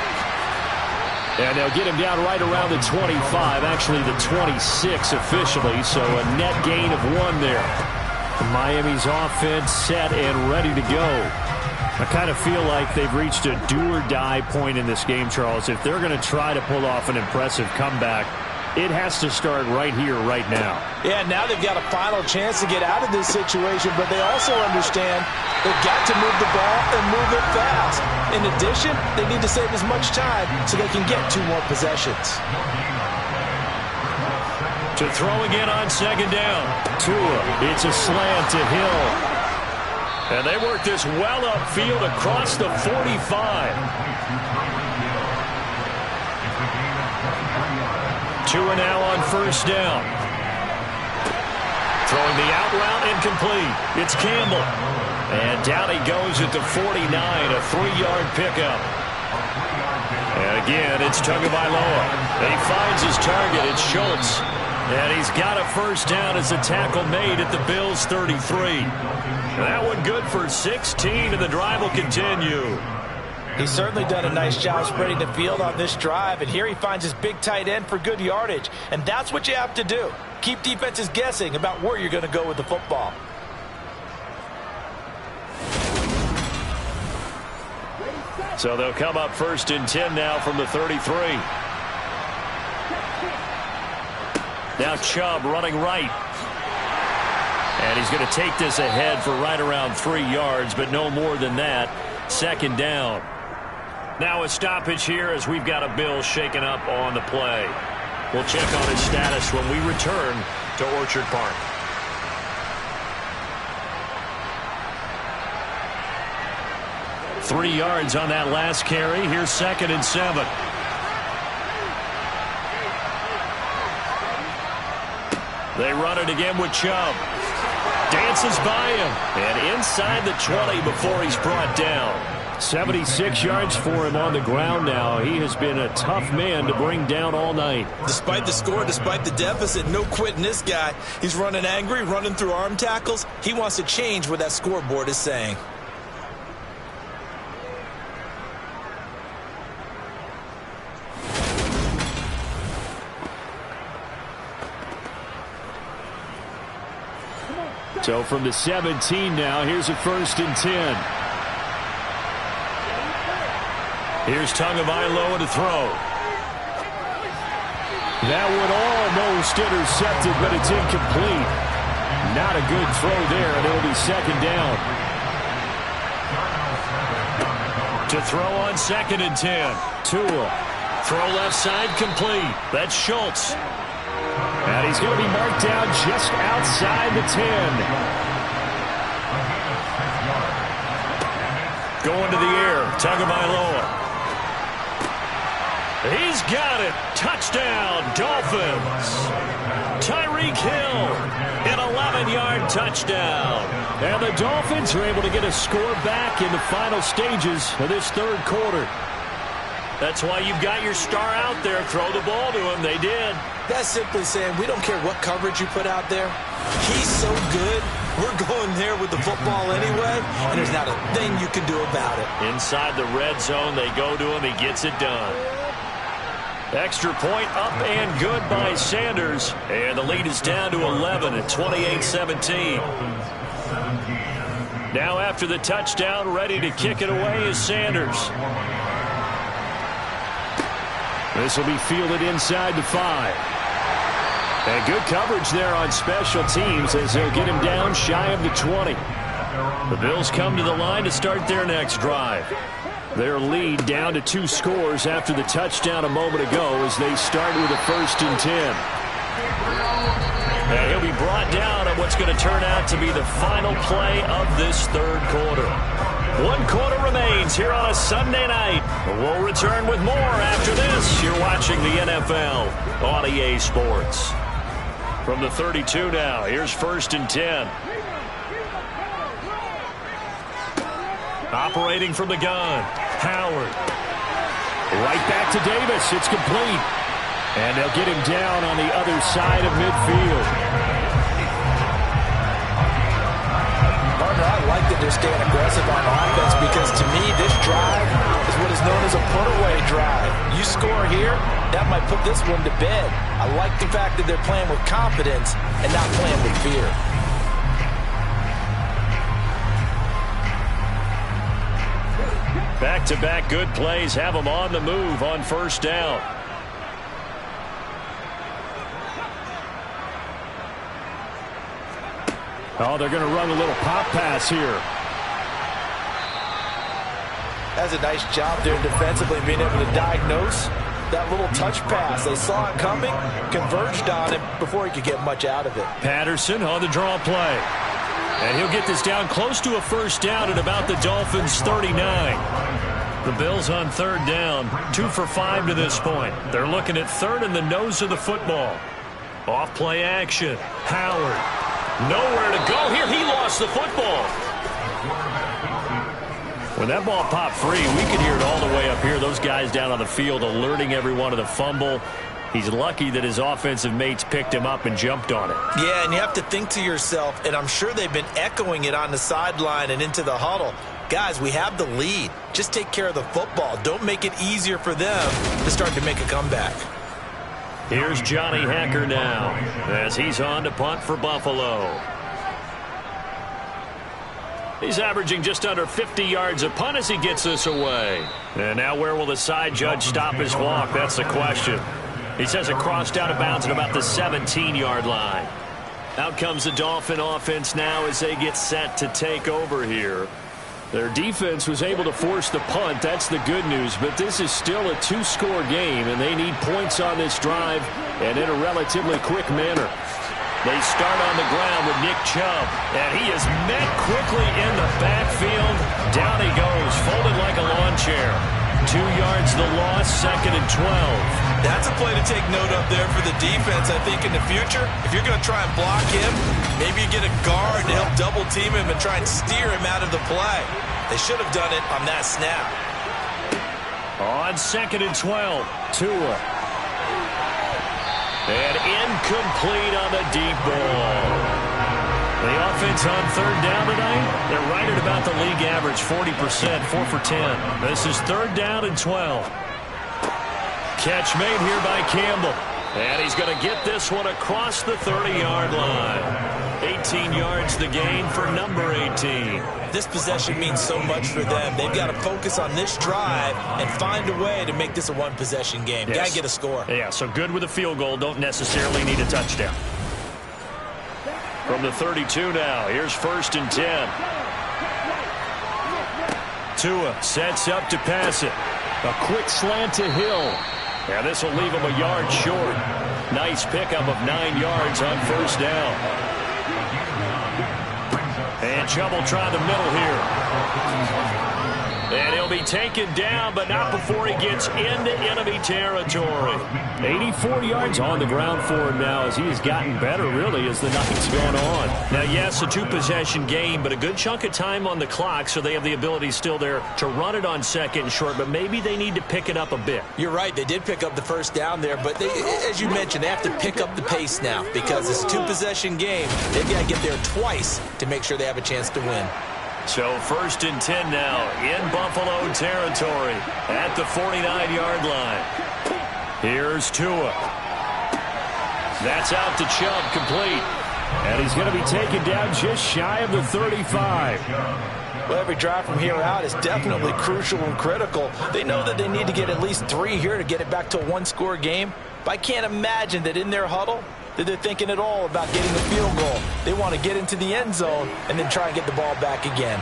And they'll get him down right around the 25, actually the 26 officially, so a net gain of 1 there. Miami's offense set and ready to go. I kind of feel like they've reached a do-or-die point in this game, Charles. If they're going to try to pull off an impressive comeback, it has to start right here, right now. Yeah, now they've got a final chance to get out of this situation, but they also understand they've got to move the ball and move it fast. In addition, they need to save as much time so they can get 2 more possessions. To throw again on second down. Tua, it's a slant to Hill. And they work this well upfield across the 45. Tua now on first down. Throwing the out route incomplete. It's Campbell. And down he goes at the 49, a 3-yard pickup. And again, it's Tagovailoa. And he finds his target. It's Schultz. And he's got a first down as the tackle made at the Bills' 33. And that one good for 16, and the drive will continue. He's certainly done a nice job spreading the field on this drive, and here he finds his big tight end for good yardage. And that's what you have to do. Keep defenses guessing about where you're going to go with the football. So they'll come up first and 10 now from the 33. Now Chubb running right. And he's going to take this ahead for right around 3 yards, but no more than that. Second down. Now a stoppage here as we've got a Bill shaken up on the play. We'll check on his status when we return to Orchard Park. Three yards on that last carry. Here's 2nd and 7. They run it again with Chubb. Dances by him. And inside the 20 before he's brought down. 76 yards for him on the ground now. He has been a tough man to bring down all night. Despite the score, despite the deficit, no quitting this guy. He's running angry, running through arm tackles. He wants to change what that scoreboard is saying. So from the 17 now, here's a 1st and 10. Here's Tagovailoa to throw. That one almost intercepted, but it's incomplete. Not a good throw there, and it'll be 2nd down. To throw on 2nd and 10. Tua. Throw left side complete. That's Schultz. And he's going to be marked down just outside the 10. Going to the air. Tagovailoa. He's got it. Touchdown, Dolphins. Tyreek Hill, an 11-yard touchdown. And the Dolphins are able to get a score back in the final stages of this 3rd quarter. That's why you've got your star out there. Throw the ball to him. They did. That's simply saying we don't care what coverage you put out there. He's so good. We're going there with the football anyway, and there's not a thing you can do about it. Inside the red zone, they go to him. He gets it done. Extra point up and good by Sanders. And the lead is down to 11 at 28-17. Now after the touchdown, ready to kick it away is Sanders. This will be fielded inside the 5. And good coverage there on special teams as they'll get him down shy of the 20. The Bills come to the line to start their next drive. Their lead down to 2 scores after the touchdown a moment ago as they start with a 1st and 10. And he'll be brought down on what's going to turn out to be the final play of this third quarter. 1 quarter remains here on a Sunday night. We'll return with more after this. You're watching the NFL on EA Sports. From the 32 now, here's 1st and 10. Operating from the gun, Howard. Right back to Davis. It's complete. And they'll get him down on the other side of midfield. Partner, I like that they're staying aggressive on offense because to me this drive is what is known as a put-away drive. You score here, that might put this one to bed. I like the fact that they're playing with confidence and not playing with fear. Back-to-back good plays have them on the move on 1st down. Oh, they're going to run a little pop pass here. That's a nice job there defensively, being able to diagnose that little touch pass. They saw it coming, converged on it before he could get much out of it. Patterson on the draw play. And he'll get this down close to a 1st down at about the Dolphins' 39. The Bills on 3rd down, 2 for 5 to this point. They're looking at 3rd in the nose of the football. Off play action. Howard. Nowhere to go here. He lost the football. When that ball popped free, we could hear it all the way up here. Those guys down on the field alerting everyone of the fumble. He's lucky that his offensive mates picked him up and jumped on it. Yeah, and you have to think to yourself, and I'm sure they've been echoing it on the sideline and into the huddle. Guys, we have the lead. Just take care of the football. Don't make it easier for them to start to make a comeback. Here's Johnny Hacker now as he's on to punt for Buffalo. He's averaging just under 50 yards a punt as he gets this away. And now where will the side judge stop his walk? That's the question. He says it crossed out of bounds at about the 17-yard line. Out comes the Dolphin offense now as they get set to take over here. Their defense was able to force the punt. That's the good news. But this is still a 2-score game, and they need points on this drive and in a relatively quick manner. They start on the ground with Nick Chubb, and he is met quickly in the backfield. Down he goes, folded like a lawn chair. 2 yards the loss, 2nd and 12. That's a play to take note of there for the defense. I think in the future, if you're going to try and block him, maybe you get a guard to help double-team him and try and steer him out of the play. They should have done it on that snap. On 2nd and 12, Tua. And incomplete on the deep ball. The offense on 3rd down tonight, they're right at about the league average, 40%, 4 for 10. This is 3rd down and 12. Catch made here by Campbell. And he's going to get this one across the 30-yard line. 18 yards the gain for number 18. This possession means so much for them. They've got to focus on this drive and find a way to make this a one-possession game. Yes. Got to get a score. Yeah, so good with a field goal. Don't necessarily need a touchdown. From the 32 now, here's 1st and 10. Tua sets up to pass it. A quick slant to Hill. And this will leave him a yard short. Nice pickup of 9 yards on 1st down. And Chubb will try the middle here. And he'll be taken down, but not before he gets into enemy territory. 84 yards on the ground for him now as he has gotten better, really, as the night's gone on. Now, yes, a 2-possession game, but a good chunk of time on the clock, so they have the ability still there to run it on 2nd and short, but maybe they need to pick it up a bit. You're right. They did pick up the 1st down there, but they, as you mentioned, they have to pick up the pace now because it's a 2-possession game. They've got to get there twice to make sure they have a chance to win. So 1st and 10 now in Buffalo territory at the 49-yard line. Here's Tua. That's out to Chubb, complete. And he's going to be taken down just shy of the 35. Well, every drive from here out is definitely crucial and critical. They know that they need to get at least 3 here to get it back to a one-score game. But I can't imagine that in their huddle that they're thinking at all about getting a field goal. They want to get into the end zone and then try and get the ball back again.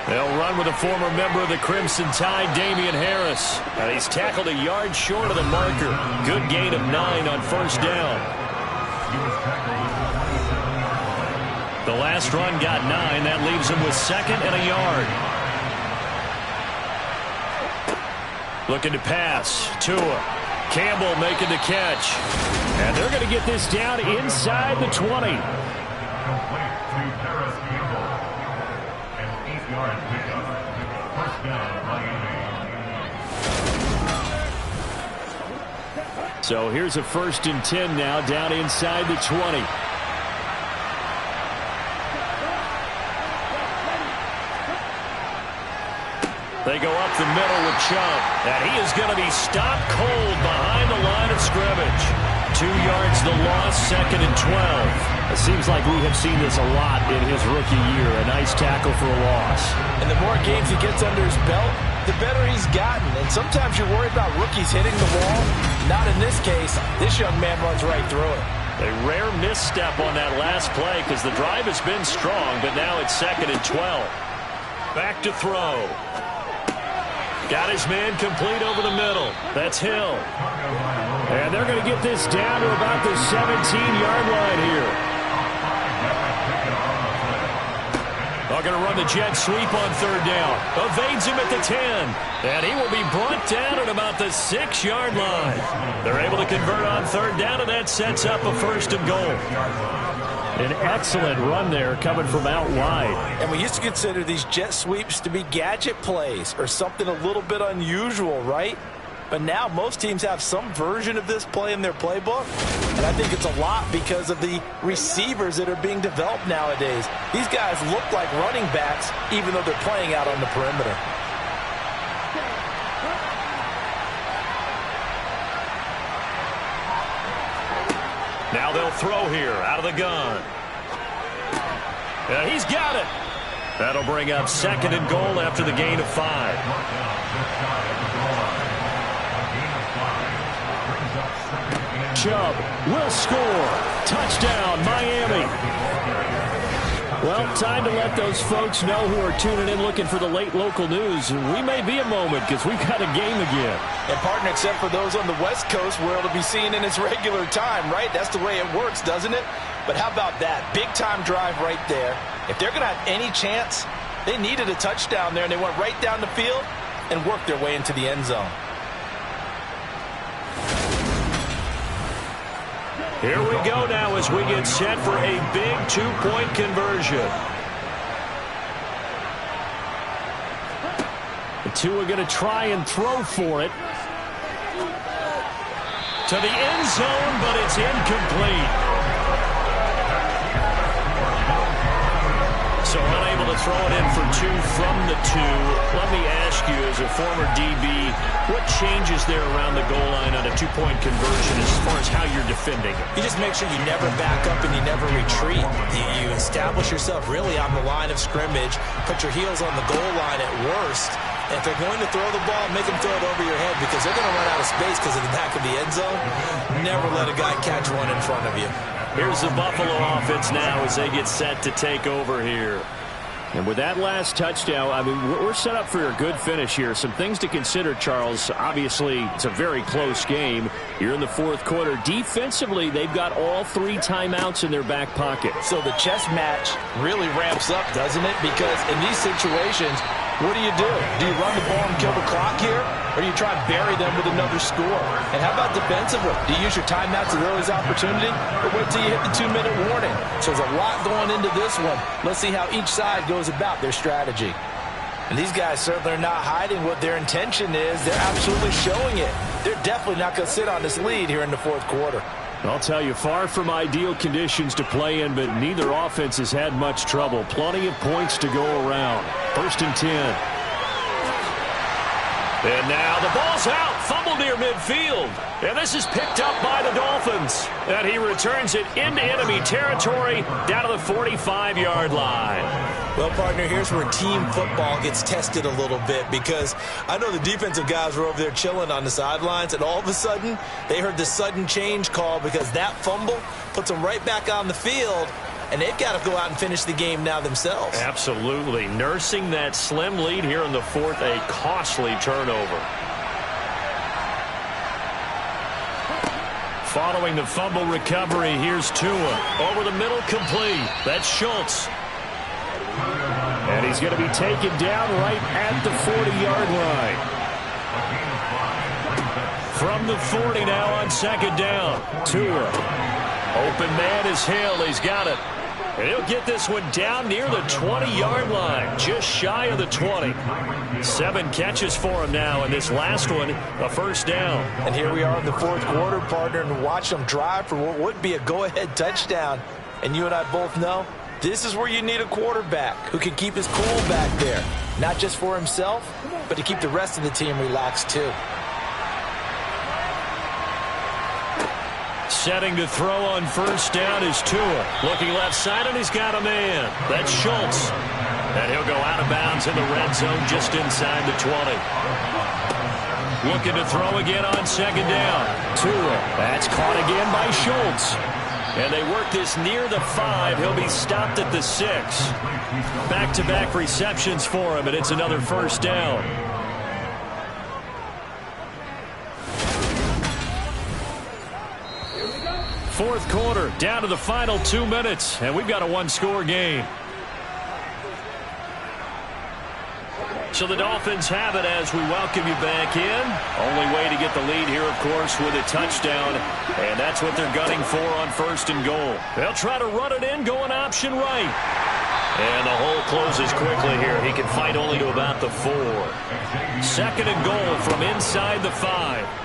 They'll run with a former member of the Crimson Tide, Damian Harris. And he's tackled a yard short of the marker. Good gain of 9 on first down. The last run got 9. That leaves him with 2nd and a yard. Looking to pass. Tua. Campbell making the catch. And they're going to get this down inside the 20. So here's a 1st and 10 now, down inside the 20. They go up the middle with Chubb, and he is going to be stopped cold behind the line of scrimmage. 2 yards the loss, 2nd and 12. It seems like we have seen this a lot in his rookie year. A nice tackle for a loss. And the more games he gets under his belt, the better he's gotten. And sometimes you're worried about rookies hitting the wall. Not in this case. This young man runs right through it. A rare misstep on that last play because the drive has been strong, but now it's 2nd and 12. Back to throw. Got his man complete over the middle. That's Hill. And they're going to get this down to about the 17-yard line here. They're going to run the jet sweep on 3rd down. Evades him at the 10. And he will be brought down at about the 6-yard line. They're able to convert on 3rd down, and that sets up a 1st and goal. An excellent run there coming from out wide. And we used to consider these jet sweeps to be gadget plays or something a little bit unusual, right? But now most teams have some version of this play in their playbook. And I think it's a lot because of the receivers that are being developed nowadays. These guys look like running backs even though they're playing out on the perimeter. Now they'll throw here out of the gun. Yeah, he's got it. That'll bring up 2nd and goal after the gain of 5. Chubb will score. Touchdown, Miami. Well, time to let those folks know who are tuning in looking for the late local news. We may be a moment because we've got a game again. And, partner, except for those on the West Coast where it'll be seen in its regular time, right? That's the way it works, doesn't it? But how about that? Big-time drive right there. If they're going to have any chance, they needed a touchdown there, and they went right down the field and worked their way into the end zone. Here we go now as we get set for a big 2-point conversion. The two are going to try and throw for it. To the end zone, but it's incomplete. So unable to throw it in for 2 from the 2. Let me ask you, as a former DB, what changes there around the goal line on a 2-point conversion as far as how you're defending it? You just make sure you never back up and you never retreat. You establish yourself really on the line of scrimmage, put your heels on the goal line at worst. And if they're going to throw the ball, make them throw it over your head because they're going to run out of space because of the back of the end zone. Never let a guy catch one in front of you. Here's the Buffalo offense now as they get set to take over here. And with that last touchdown, I mean, we're set up for a good finish here. Some things to consider, Charles. Obviously, it's a very close game. You're in the 4th quarter. Defensively, they've got all 3 timeouts in their back pocket. So the chess match really ramps up, doesn't it? Because in these situations, what do? Do you run the ball and kill the clock here? Or do you try and bury them with another score? And how about defensively? Do you use your timeouts as early as opportunity? Or wait till you hit the 2-minute warning? So there's a lot going into this one. Let's see how each side goes about their strategy. And these guys certainly are not hiding what their intention is. They're absolutely showing it. They're definitely not going to sit on this lead here in the 4th quarter. I'll tell you, far from ideal conditions to play in, but neither offense has had much trouble. Plenty of points to go around. 1st and 10. And now the ball's out. Fumble near midfield. And this is picked up by the Dolphins. And he returns it into enemy territory down to the 45-yard line. Well, partner, here's where team football gets tested a little bit, because I know the defensive guys were over there chilling on the sidelines, and all of a sudden they heard the sudden change call because that fumble puts them right back on the field, and they've got to go out and finish the game now themselves. Absolutely. Nursing that slim lead here in the 4th, a costly turnover. Following the fumble recovery, here's Tua. Over the middle, complete. That's Schultz. And he's going to be taken down right at the 40-yard line. From the 40 now on 2nd down. Tua. Open man is Hill. He's got it. And he'll get this one down near the 20-yard line, just shy of the 20. 7 catches for him now, and this last one, a 1st down. And here we are in the 4th quarter, partner, and watch them drive for what would be a go-ahead touchdown. And you and I both know this is where you need a quarterback who can keep his cool back there, not just for himself, but to keep the rest of the team relaxed too. Setting to throw on 1st down is Tua. Looking left side, and he's got a man. That's Schultz. And he'll go out of bounds in the red zone just inside the 20. Looking to throw again on 2nd down. Tua. That's caught again by Schultz. And they work this near the 5. He'll be stopped at the 6. Back-to-back receptions for him, and it's another 1st down. Fourth quarter, down to the final 2 minutes, and we've got a 1-score game. So the Dolphins have it as we welcome you back in. Only way to get the lead here, of course, with a touchdown, and that's what they're gunning for on 1st and goal. They'll try to run it in, going option right. And the hole closes quickly here. He can fight only to about the 4. 2nd and goal from inside the 5.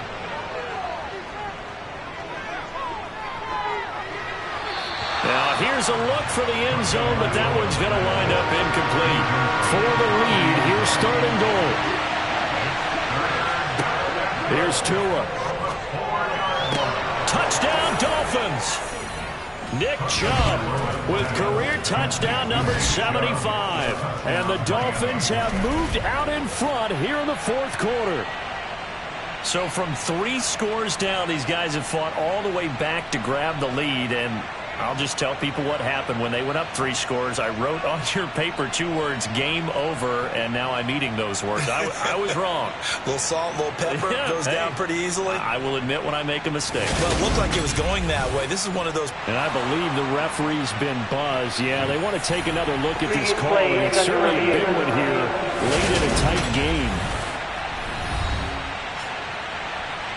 Now, here's a look for the end zone, but that one's going to wind up incomplete. For the lead, here's 3rd and goal. Here's Tua. Touchdown, Dolphins. Nick Chubb with career touchdown number 75. And the Dolphins have moved out in front here in the 4th quarter. So from 3 scores down, these guys have fought all the way back to grab the lead, and I'll just tell people what happened when they went up 3 scores. I wrote on your paper 2 words, game over, and now I'm eating those words. I was wrong. A little salt, a little pepper, goes down pretty easily. I will admit when I make a mistake. Well, it looked like it was going that way. This is one of those. And I believe the referee's been buzzed. Yeah, they want to take another look at these calls. It's certainly a big one here late in a tight game.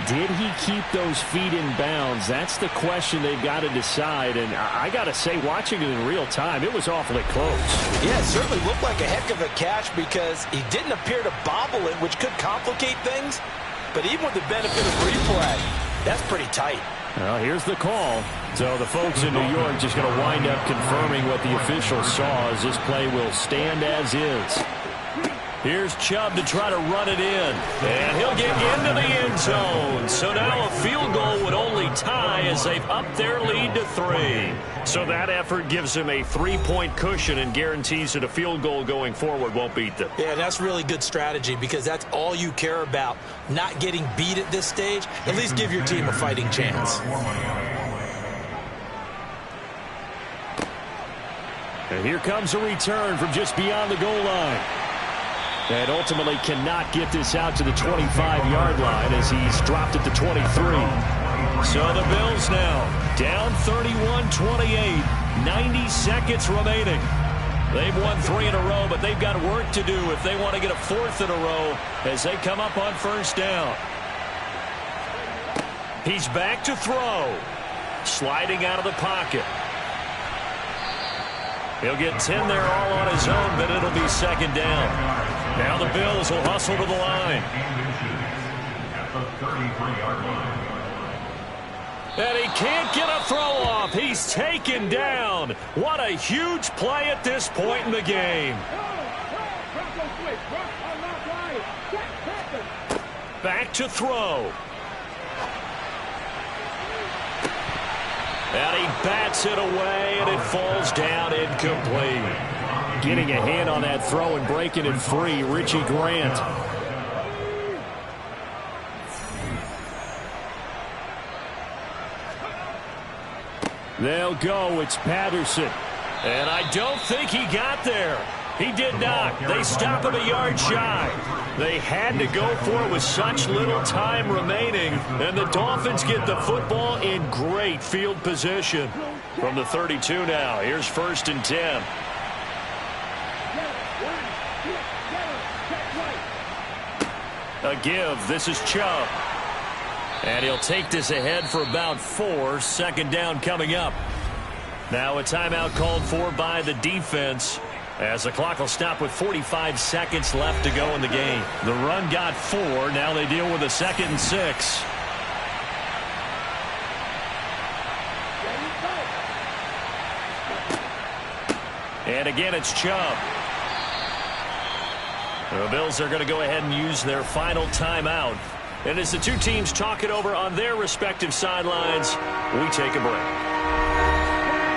Did he keep those feet in bounds? That's the question they've got to decide. And I got to say, watching it in real time, it was awfully close. Yeah, it certainly looked like a heck of a catch because he didn't appear to bobble it, which could complicate things. But even with the benefit of replay, that's pretty tight. Well, here's the call. So the folks in New York just going to wind up confirming what the officials saw as this play will stand as is. Here's Chubb to try to run it in. And he'll get into the end zone. So now a field goal would only tie as they've upped their lead to 3. So that effort gives him a 3-point cushion and guarantees that a field goal going forward won't beat them. Yeah, that's really good strategy because that's all you care about. Not getting beat at this stage. At least give your team a fighting chance. And here comes a return from just beyond the goal line. And ultimately cannot get this out to the 25-yard line as he's dropped it to 23. So the Bills now down 31-28, 90 seconds remaining. They've won 3 in a row, but they've got work to do if they want to get a 4th in a row as they come up on 1st down. He's back to throw. Sliding out of the pocket. He'll get 10 there all on his own, but it'll be 2nd down. Now the Bills will hustle to the line. And he can't get a throw off. He's taken down. What a huge play at this point in the game. Back to throw. And he bats it away, and it falls down incomplete. Getting a hand on that throw and breaking it free, Richie Grant. They'll go. It's Patterson. And I don't think he got there. He did not. They stop him a yard shy. They had to go for it with such little time remaining. And the Dolphins get the football in great field position. From the 32 now, here's 1st and 10. A give. This is Chubb. And he'll take this ahead for about 4. 2nd down coming up. Now a timeout called for by the defense, as the clock will stop with 45 seconds left to go in the game. The run got 4. Now they deal with a 2nd and 6. And again, it's Chubb. The Bills are going to go ahead and use their final timeout. And as the two teams talk it over on their respective sidelines, we take a break.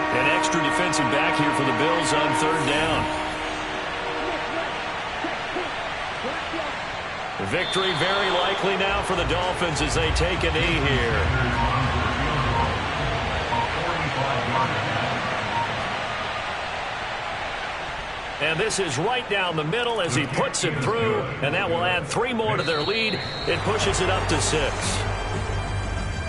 An extra defensive back here for the Bills on 3rd down. Victory very likely now for the Dolphins as they take a knee here. And this is right down the middle as he puts it through, and that will add 3 more to their lead. It pushes it up to 6.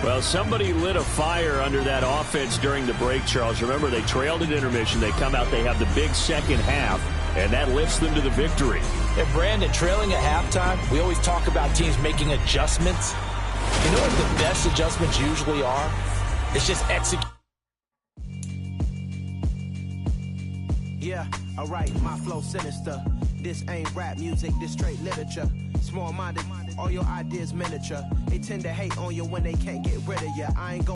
Well, somebody lit a fire under that offense during the break, Charles. Remember, they trailed at intermission. They come out, they have the big second half, and that lifts them to the victory. And Brandon, trailing at halftime, we always talk about teams making adjustments. You know what the best adjustments usually are? It's just execution. Yeah, alright, my flow sinister. This ain't rap music, this straight literature. Small-minded, all your ideas miniature. They tend to hate on you when they can't get rid of you. I ain't